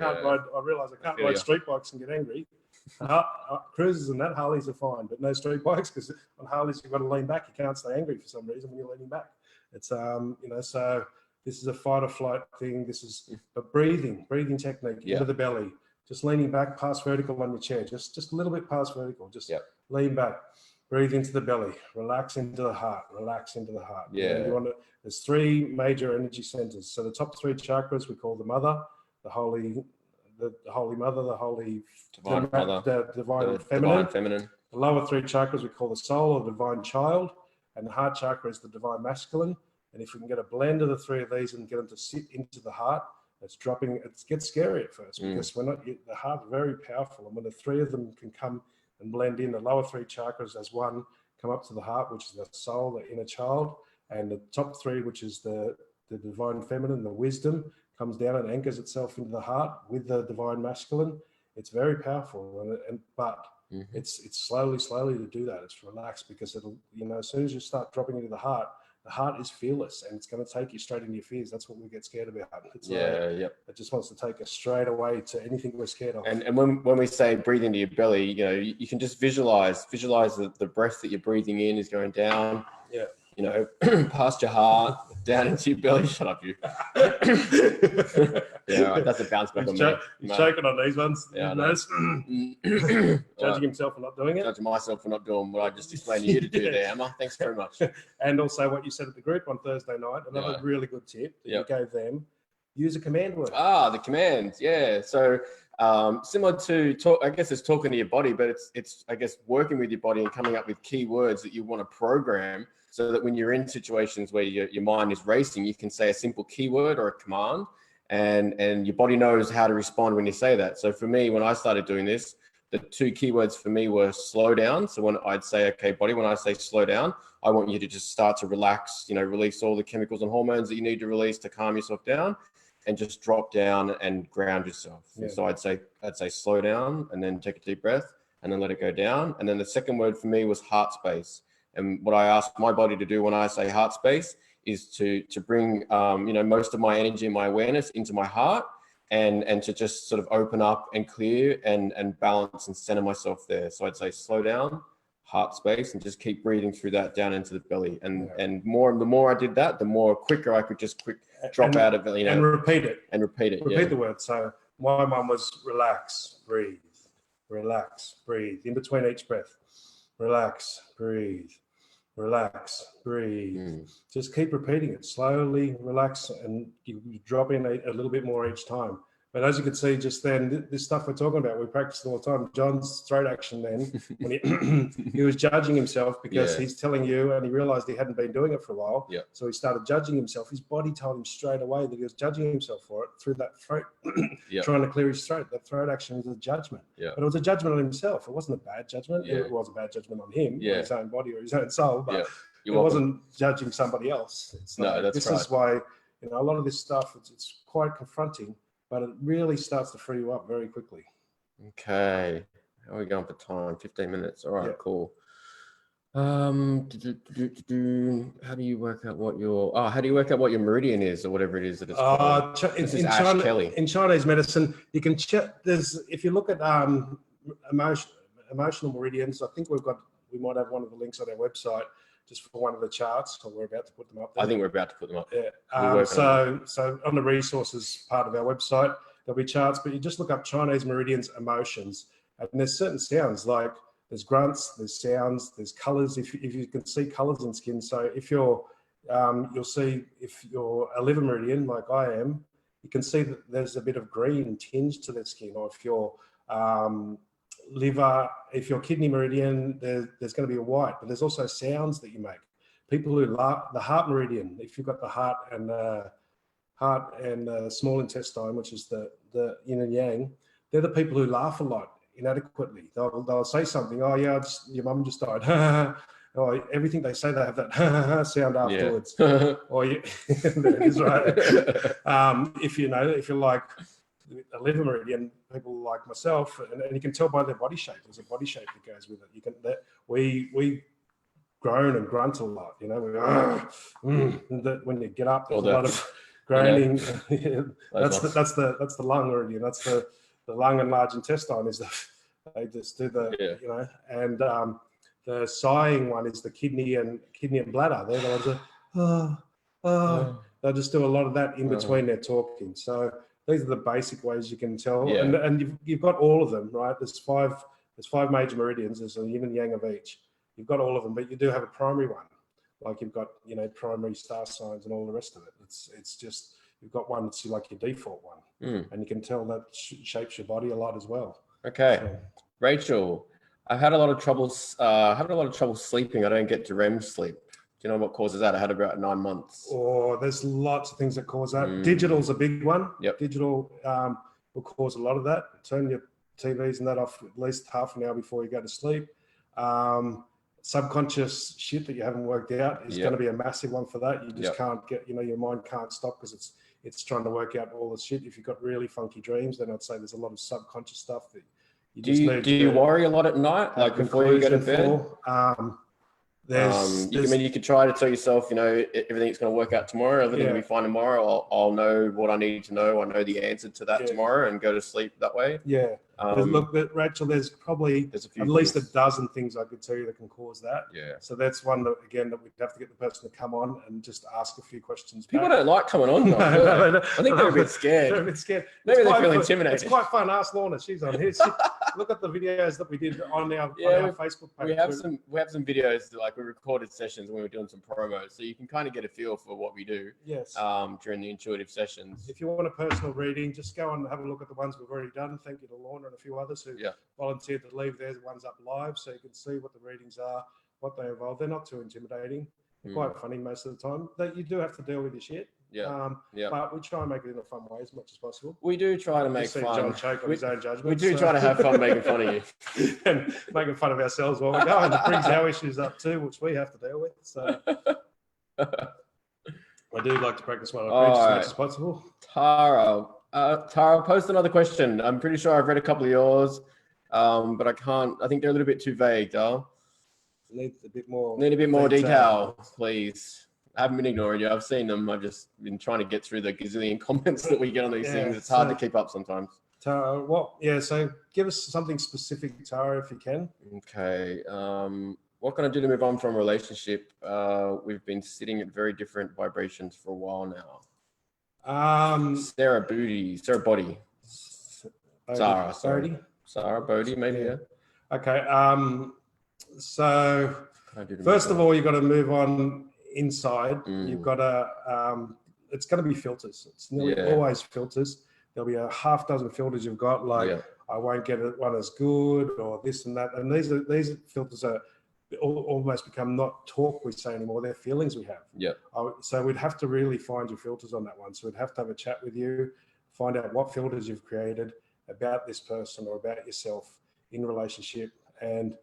realized I can't ride street bikes and get angry. Cruisers and that, Harleys are fine, but no street bikes, because on Harleys you've got to lean back. You can't stay angry for some reason when you're leaning back. It's so this is a fight or flight thing. This is a breathing technique into the belly. Just leaning back past vertical on your chair, just a little bit past vertical. Just lean back, breathe into the belly, relax into the heart, relax into the heart. Yeah. There's three major energy centers. So the top three chakras we call the mother, the holy mother, the holy divine mother, the divine feminine. The lower three chakras we call the soul or divine child, and the heart chakra is the divine masculine. And if we can get a blend of the three of these and get them to sit into the heart, it gets scary at first because the heart is very powerful. And when the three of them can come and blend in, the lower three chakras as one come up to the heart, which is the soul, the inner child, and the top three, which is the divine feminine, the wisdom, comes down and anchors itself into the heart with the divine masculine. It's very powerful, but it's slowly to do that. It's relaxed because it'll, as soon as you start dropping into the heart is fearless and it's going to take you straight into your fears. That's what we get scared about. It's it just wants to take us straight away to anything we're scared of. And when we say breathe into your belly, you can just visualize the breath that you're breathing in is going down. Yeah. Past your heart, down into your belly. Shut up, you. Right, that's a bounce back on me. He's choking on these ones. Yeah, Judging himself for not doing it. Judging myself for not doing what I just explained to you to do there, Emma. Thanks very much. And also what you said at the group on Thursday night, another really good tip that you gave them, use a command word. The commands, yeah. So similar to I guess it's talking to your body, but it's I guess working with your body and coming up with key words that you want to program so that when you're in situations where your mind is racing, you can say a simple keyword or a command and your body knows how to respond when you say that. So for me, when I started doing this, the two keywords for me were slow down. So when I'd say, okay, body, when I say slow down, I want you to just start to relax, release all the chemicals and hormones that you need to release to calm yourself down and just drop down and ground yourself. Yeah. So I'd say slow down and then take a deep breath and then let it go down. And then the second word for me was heart space. And what I ask my body to do when I say heart space is to bring, most of my energy and my awareness into my heart and to just sort of open up and clear and balance and center myself there. So I'd say slow down, heart space, and just keep breathing through that down into the belly. And the more I did that, the more quicker I could just drop out of it, and repeat it. Repeat the word. So my mum was relax, breathe, relax, breathe. In between each breath, relax, breathe. Relax, breathe. Just keep repeating it slowly, relax, and you drop in a little bit more each time. But as you can see just then, this stuff we're talking about, we practice all the time. John's throat action then, when he was judging himself because he's telling you, and he realized he hadn't been doing it for a while. Yeah. So he started judging himself. His body told him straight away that he was judging himself for it through that throat, trying to clear his throat. That throat action was a judgment. Yeah. But it was a judgment on himself. It wasn't a bad judgment. It was a bad judgment on him, or his own body or his own soul. But it wasn't judging somebody else. It's like, this is why, a lot of this stuff, it's quite confronting. But it really starts to free you up very quickly. Okay. How are we going for time? 15 minutes. All right, cool. How do you work out what your meridian is or whatever it is that it's called? In Chinese medicine, you can check. If you look at emotional meridians, I think we might have one of the links on our website just for one of the charts, or we're about to put them up there. I think we're about to put them up. Yeah. So on the resources part of our website, there'll be charts, but you just look up Chinese meridians, emotions, and there's certain sounds like there's grunts, there's sounds, there's colors. If you can see colors in skin, so if you'll see if you're a liver meridian like I am, you can see that there's a bit of green tinge to their skin, or if you're liver, if your kidney meridian, there's going to be a white, but there's also sounds that you make. People who laugh, the heart meridian, if you've got the heart and small intestine, which is the yin and yang, they're the people who laugh a lot inadequately. They'll say something, oh yeah, your mum just died. Or everything they say, they have that sound afterwards. Or that is right. If you're like a liver meridian, people like myself, and you can tell by their body shape. There's a body shape that goes with it. We groan and grunt a lot. When you get up, there's a lot of groaning. That's the lung meridian. That's the lung and large intestine. They just do and the sighing one is the kidney and bladder. They're the ones that They'll just do a lot of that in between their talking. So these are the basic ways you can tell. Yeah. And you've got all of them, right? There's five major meridians. There's a yin and yang of each. You've got all of them, but you do have a primary one. Like you've got, primary star signs and all the rest of it. It's just, you've got one that's like your default one. And you can tell that shapes your body a lot as well. Okay. So, Rachel, I've had a lot of trouble sleeping. I don't get to REM sleep. Do you know what causes that? I had about 9 months. or there's lots of things that cause that. Digital's a big one. Yep. Digital will cause a lot of that. Turn your TVs and that off at least half an hour before you go to sleep. Subconscious shit that you haven't worked out is going to be a massive one for that. You just can't get, your mind can't stop because it's trying to work out all the shit. If you've got really funky dreams, then I'd say there's a lot of subconscious stuff that you just need. Do you worry a lot at night, like before you go to bed? You could try to tell yourself, everything's going to work out tomorrow. Everything will be fine tomorrow. I'll know what I need to know. I know the answer to that tomorrow, and go to sleep that way. Yeah. Look, Rachel, there's probably at least a dozen things I could tell you that can cause that. Yeah. So that's one that, again, that we'd have to get the person to come on and just ask a few questions. People don't like coming on, though. No. I think they're a bit scared. They're a bit scared. Maybe they feel intimidated. It's quite fun. Ask Lorna. She's on here. Look at the videos that we did on our Facebook page. We have some videos that, we recorded sessions when we were doing some promos, so you can kind of get a feel for what we do. Yes. During the intuitive sessions. If you want a personal reading, just go and have a look at the ones we've already done. Thank you to Lorna and a few others who volunteered to leave their ones up live, so you can see what the readings are, what they involve. They're not too intimidating. They're quite funny most of the time. That you do have to deal with your shit. But we try and make it in a fun way as much as possible. We do try to make fun. John choke on his own judgment. We do try to have fun making fun of you. And making fun of ourselves while we're going. It brings our issues up too, which we have to deal with. So I do like to practice what I preach as much as possible. Tara, post another question. I'm pretty sure I've read a couple of yours, but I think they're a little bit too vague, Dale. Need a bit more detail, please. I haven't been ignoring you. I've seen them. I've just been trying to get through the gazillion comments that we get on these things. It's hard to keep up sometimes. Tara, so give us something specific, Tara, if you can. Okay. What can I do to move on from a relationship? We've been sitting at very different vibrations for a while now. Sarah Bodie. Sarah Bodie, maybe. Yeah. Okay. So first of all, you've got to move on inside. You've got to, it's going to be filters. It's nearly always filters. There'll be a half dozen filters you've got, I won't get one as good or this and that. And these filters are almost become not talk we say anymore. They're feelings we have. Yeah. So we'd have to really find your filters on that one. So we'd have to have a chat with you, find out what filters you've created about this person or about yourself in relationship. And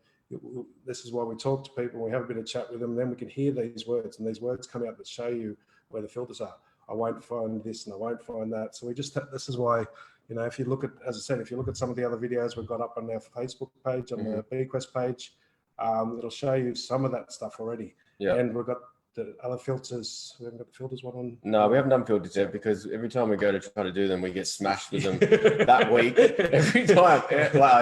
this is why we talk to people. We have a bit of chat with them. Then we can hear these words, and these words come out that show you where the filters are. I won't find this and I won't find that. So this is why, if you look at, as I said, if you look at some of the other videos we've got up on our Facebook page, on the BQuest page, it'll show you some of that stuff already. Yeah. And we've got the other filters. We haven't got the filters one on. No, we haven't done filters yet because every time we go to try to do them, we get smashed with them that week. Every time.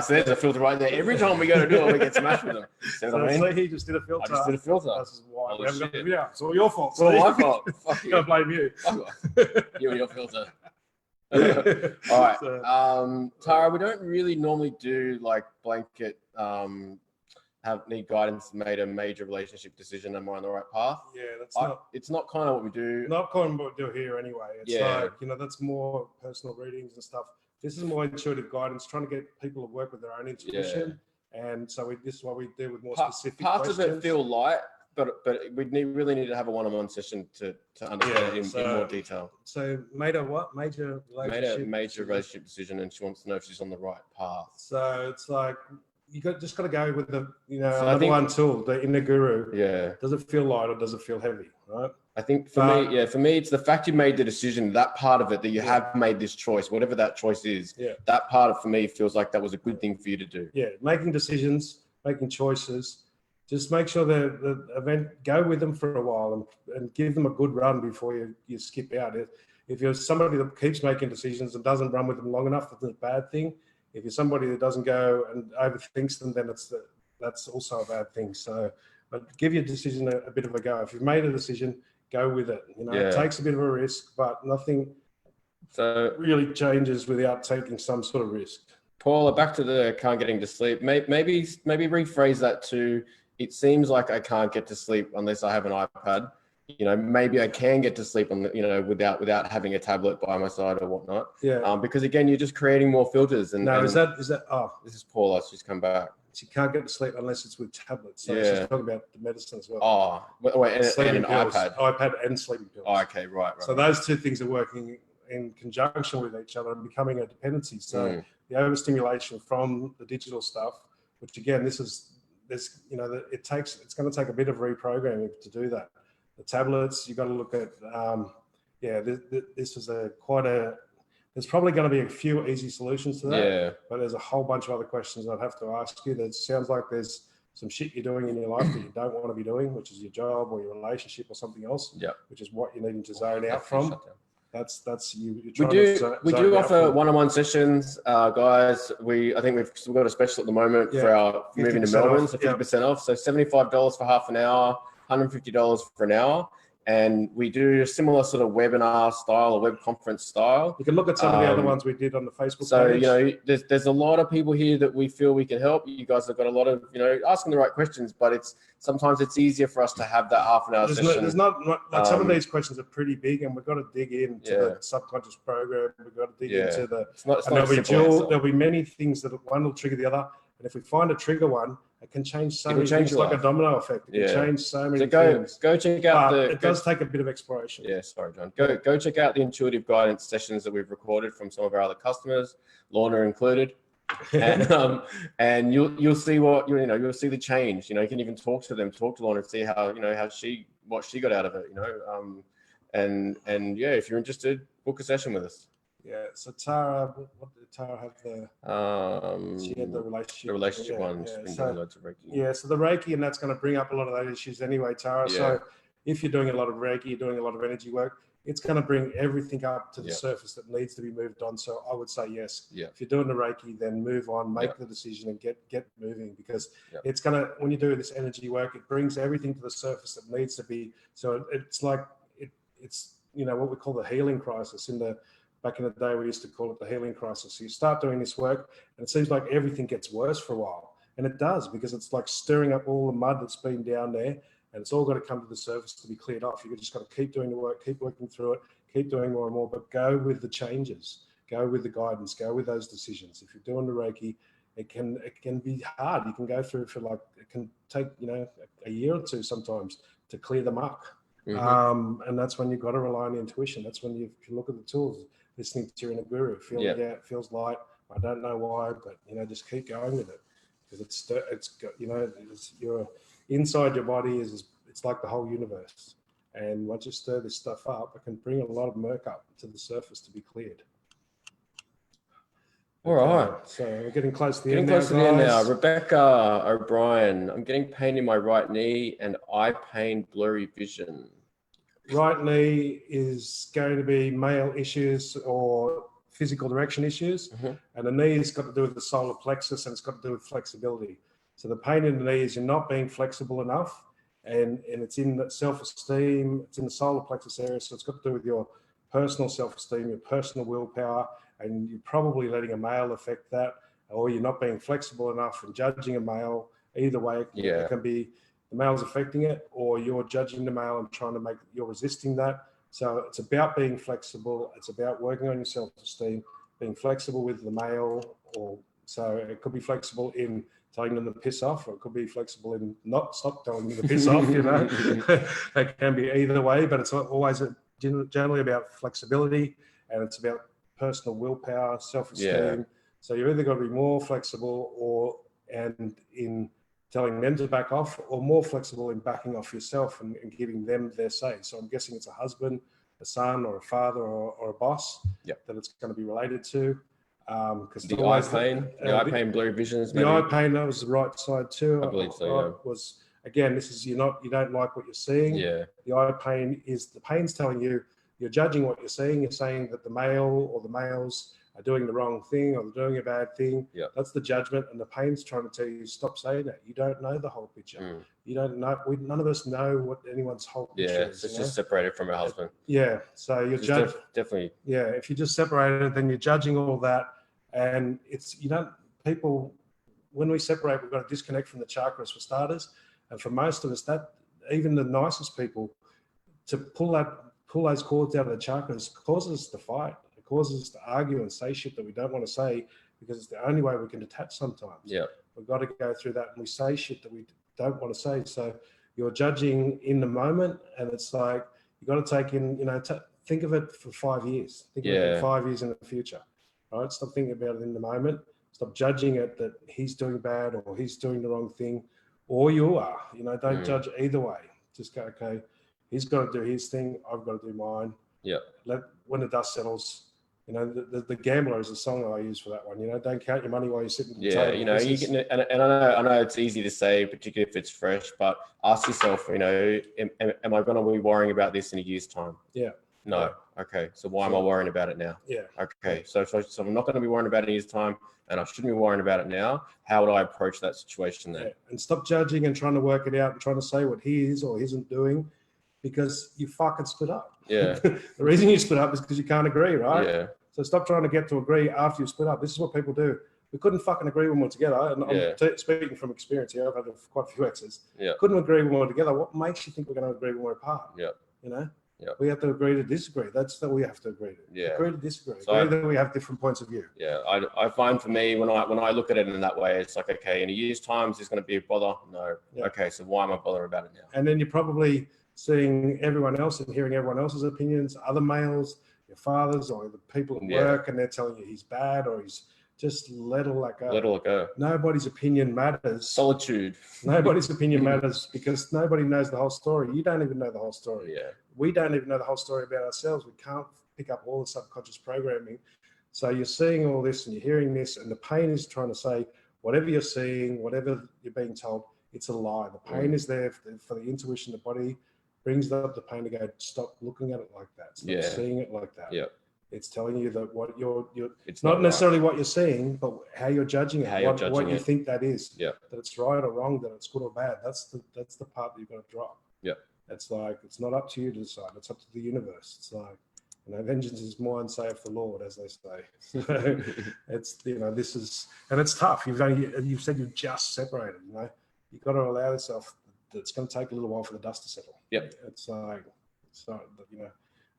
So there's a filter right there. Every time we go to do it, we get smashed with them. So he just did a filter. I just did a filter. That's why we haven't got the video. It's all your fault. It's all my fault. Fuck you. I blame you. You and your filter. All right. Tara, we don't really normally do blanket need guidance, made a major relationship decision, am I on the right path? Yeah, it's not kind of what we do. Not kind of what we do here anyway. It's that's more personal readings and stuff. This is more intuitive guidance, trying to get people to work with their own intuition. Yeah. And so this is what we do with more specific parts questions. of it feel light, but we really need to have a one-on-one session to understand it in more detail. So made a major relationship decision, and she wants to know if she's on the right path. So it's you just got to go with the number one tool, the inner guru. Yeah. Does it feel light or does it feel heavy? Right. I think for me, it's the fact you made the decision, that part of it, that you have made this choice, whatever that choice is. Yeah. That part of, for me, feels like that was a good thing for you to do. Yeah. Making decisions, making choices. Just make sure the event, go with them for a while and give them a good run before you skip out. If you're somebody that keeps making decisions and doesn't run with them long enough, that's a bad thing. If you're somebody that doesn't go and overthinks them, then that's also a bad thing. So, but give your decision a bit of a go. If you've made a decision, go with it. You know, Yeah. it takes a bit of a risk, but nothing So really changes without taking some sort of risk. Paula, back to the can't getting to sleep. Maybe rephrase that to, it seems like I can't get to sleep unless I have an iPad. You know, maybe I can get to sleep on the, you know, without having a tablet by my side or whatnot. Yeah. Because again, you're just creating more filters. And No, is that? Oh, this is Paula. She's come back. she can't get to sleep unless it's with tablets. So Yeah. she's talking about the medicine as well. Oh, wait, and an pills, iPad and sleeping pills. Oh, okay, right. So those two things are working in conjunction with each other and becoming a dependency. So the overstimulation from the digital stuff, which again, it's going to take a bit of reprogramming to do that. The tablets, you've got to look at, this is there's probably going to be a few easy solutions to that, but there's a whole bunch of other questions I'd have to ask you. That sounds like there's some shit you're doing in your life that you don't want to be doing, which is your job or your relationship or something else, which is what you're needing to zone out from. That's you. We do offer one-on-one sessions, guys. I think we've got a special at the moment for our moving to Melbourne, so 50% off. So $75 for half an hour, $150 for an hour. And we do a similar sort of webinar style or web conference style. You can look at some of the other ones we did on the Facebook page. So, you know, there's a lot of people here that we feel we can help. You guys have got a lot of, you know, asking the right questions, but sometimes it's easier for us to have that half an hour session. There's not like some of these questions are pretty big, and we've got to dig into the subconscious program. We've got to dig into the. There'll be many things that one will trigger the other, and if we find a trigger one, it can change so many things, like a domino effect. It can change so many things. Go check out it does take a bit of exploration. Yeah, sorry, John. Go check out the intuitive guidance sessions that we've recorded from some of our other customers, Lorna included, and you'll see you'll see the change. You know, you can even talk to Lorna and see how what she got out of it. You know, and if you're interested, book a session with us. Yeah. So Tara, what did Tara have there? She had the relationship. The relationship one. So the Reiki, and that's going to bring up a lot of those issues anyway, Tara. Yeah. So if you're doing a lot of Reiki, you're doing a lot of energy work, it's going to bring everything up to the surface that needs to be moved on. So I would say yes. Yeah. If you're doing the Reiki, then move on, make the decision, and get moving, because it's going to, when you do this energy work, it brings everything to the surface that needs to be. So it's like it's what we call the healing crisis. Back in the day, we used to call it the healing crisis. So you start doing this work, and it seems like everything gets worse for a while. And it does, because it's like stirring up all the mud that's been down there, and it's all got to come to the surface to be cleared off. You've just got to keep doing the work, keep working through it, keep doing more and more, but go with the changes, go with the guidance, go with those decisions. If you're doing the Reiki, it can be hard. You can go through it can take, a year or two sometimes to clear the muck. And that's when you've got to rely on intuition. That's when you can look at the tools. Listening to your inner guru, it feels light. I don't know why, but just keep going with it, because it's your inside your body it's like the whole universe. And once you stir this stuff up, it can bring a lot of murk up to the surface to be cleared. All right. So we're getting close to the end now. Rebecca O'Brien, I'm getting pain in my right knee and eye pain, blurry vision. Right knee is going to be male issues or physical direction issues. And the knee has got to do with the solar plexus, and it's got to do with flexibility. So the pain in the knee is you're not being flexible enough, and it's in the self-esteem, it's in the solar plexus area. So it's got to do with your personal self-esteem, your personal willpower, and you're probably letting a male affect that, or you're not being flexible enough and judging a male. Either way, it can be the male's affecting it, or you're judging the male and you're resisting that. So it's about being flexible. It's about working on your self-esteem, being flexible with the male, so it could be flexible in telling them to piss off, or it could be flexible in not stop telling them to piss off, It can be either way, but it's always generally about flexibility, and it's about personal willpower, self-esteem. So you've either got to be more flexible and in telling them to back off, or more flexible in backing off yourself and giving them their say. So I'm guessing it's a husband, a son, or a father, or a boss that it's going to be related to. Because the eye pain, blurry visions. The eye pain, that was the right side too. I believe so. Was again, this is you don't like what you're seeing. Yeah. The eye pain is the pain's telling you you're judging what you're seeing. You're saying that the male or the males are doing the wrong thing or they're doing a bad thing. Yeah. That's the judgment, and the pain's trying to tell you, stop saying that. You don't know the whole picture. You don't know. None of us know what anyone's whole picture is. It's just separated from her husband. Yeah. So you're judging. Definitely. Yeah. If you just separate it, then you're judging all that, and people. When we separate, we've got to disconnect from the chakras for starters, and for most of us, that even the nicest people, to pull those cords out of the chakras causes us to fight. It causes us to argue and say shit that we don't want to say, because it's the only way we can detach sometimes. Yeah. We've got to go through that, and we say shit that we don't want to say. So you're judging in the moment, and it's like you got to take in, think of it for 5 years. Think of it for 5 years in the future. Right? Stop thinking about it in the moment. Stop judging it that he's doing bad or he's doing the wrong thing, or you are. Don't judge either way. Just go, okay, he's got to do his thing. I've got to do mine. Yeah. When the dust settles, the Gambler is a song I use for that one. Don't count your money while you're sitting at the table. And I know it's easy to say, particularly if it's fresh, but ask yourself, am I going to be worrying about this in a year's time? Yeah. No. Okay. So why am I worrying about it now? Yeah. Okay. So I'm not going to be worrying about it in a year's time, and I shouldn't be worrying about it now. How would I approach that situation then? Yeah. And stop judging and trying to work it out and trying to say what he is or isn't doing, because you fucking split up. Yeah. The reason you split up is because you can't agree, right? Yeah. So stop trying to get to agree after you split up. This is what people do. We couldn't fucking agree when we're together. And I'm speaking from experience here. I've had quite a few exes. Yeah. Couldn't agree when we're together. What makes you think we're going to agree when we're apart? Yeah. Yeah. Yeah. We have to agree to disagree. That's what we have to agree to. Yeah. Agree to disagree. So agree that we have different points of view. Yeah. I find for me, when I look at it in that way, it's like, okay, in a year's time, is this going to be a bother? No. Yeah. Okay. So why am I bothering about it now? And then you're probably seeing everyone else and hearing everyone else's opinions, other males, your fathers or the people at work, and they're telling you he's bad or he's just let all that go. Let all go. Nobody's opinion matters. Solitude. Nobody's opinion matters because nobody knows the whole story. You don't even know the whole story. Yeah. We don't even know the whole story about ourselves. We can't pick up all the subconscious programming. So you're seeing all this and you're hearing this, and the pain is trying to say, whatever you're seeing, whatever you're being told, it's a lie. The pain is there for the intuition. The body brings up the pain to go, stop looking at it like that. Stop seeing it like that. Yeah. It's telling you that what it's not necessarily what you're seeing, but how you're judging it, what you think that is. Yeah. That it's right or wrong, that it's good or bad. That's the part that you've got to drop. Yeah. It's like, it's not up to you to decide. It's up to the universe. It's like, vengeance is mine, saith the Lord, as they say. So it's, this is, and it's tough. You've said you've just separated, you've got to allow yourself, it's going to take a little while for the dust to settle. Yep. It's like,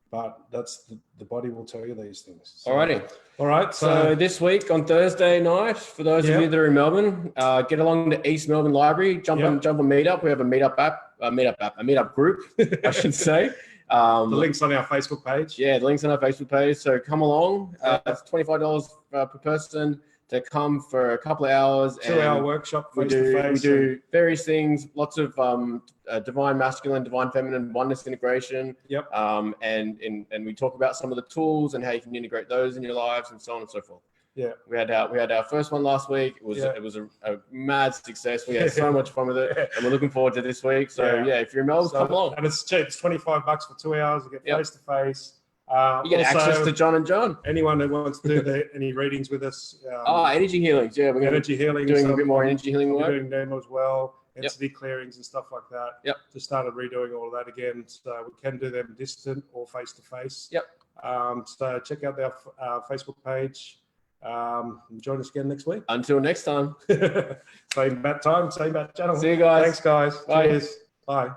but that's the body will tell you these things. So, Alrighty. All right. So this week on Thursday night, for those of you that are in Melbourne, get along to East Melbourne Library, jump on Meetup. We have a Meetup group, I should say. The link's on our Facebook page. Yeah, the link's on our Facebook page. So come along. It's $25 per person to come for a couple of hours. 2-hour workshop. We do various things, lots of divine masculine, divine feminine, oneness integration. Yep. And we talk about some of the tools and how you can integrate those in your lives and so on and so forth. Yeah. We had our first one last week. It was a mad success. We had so much fun with it, and we're looking forward to this week. So if you're in Melbourne, come along. And it's cheap. It's $25 for 2 hours. You get face to face. You get access to John and John. Anyone who wants to do any readings with us. Energy healings. Yeah, we're energy healing. Doing a bit more energy healing work. We're doing them as well. Entity clearings and stuff like that. Yep. Just started redoing all of that again. So we can do them distant or face to face. Yep. So check out our Facebook page. Join us again next week. Until next time. Same bat time, same bat channel. See you guys. Thanks, guys. Bye. Cheers. Bye.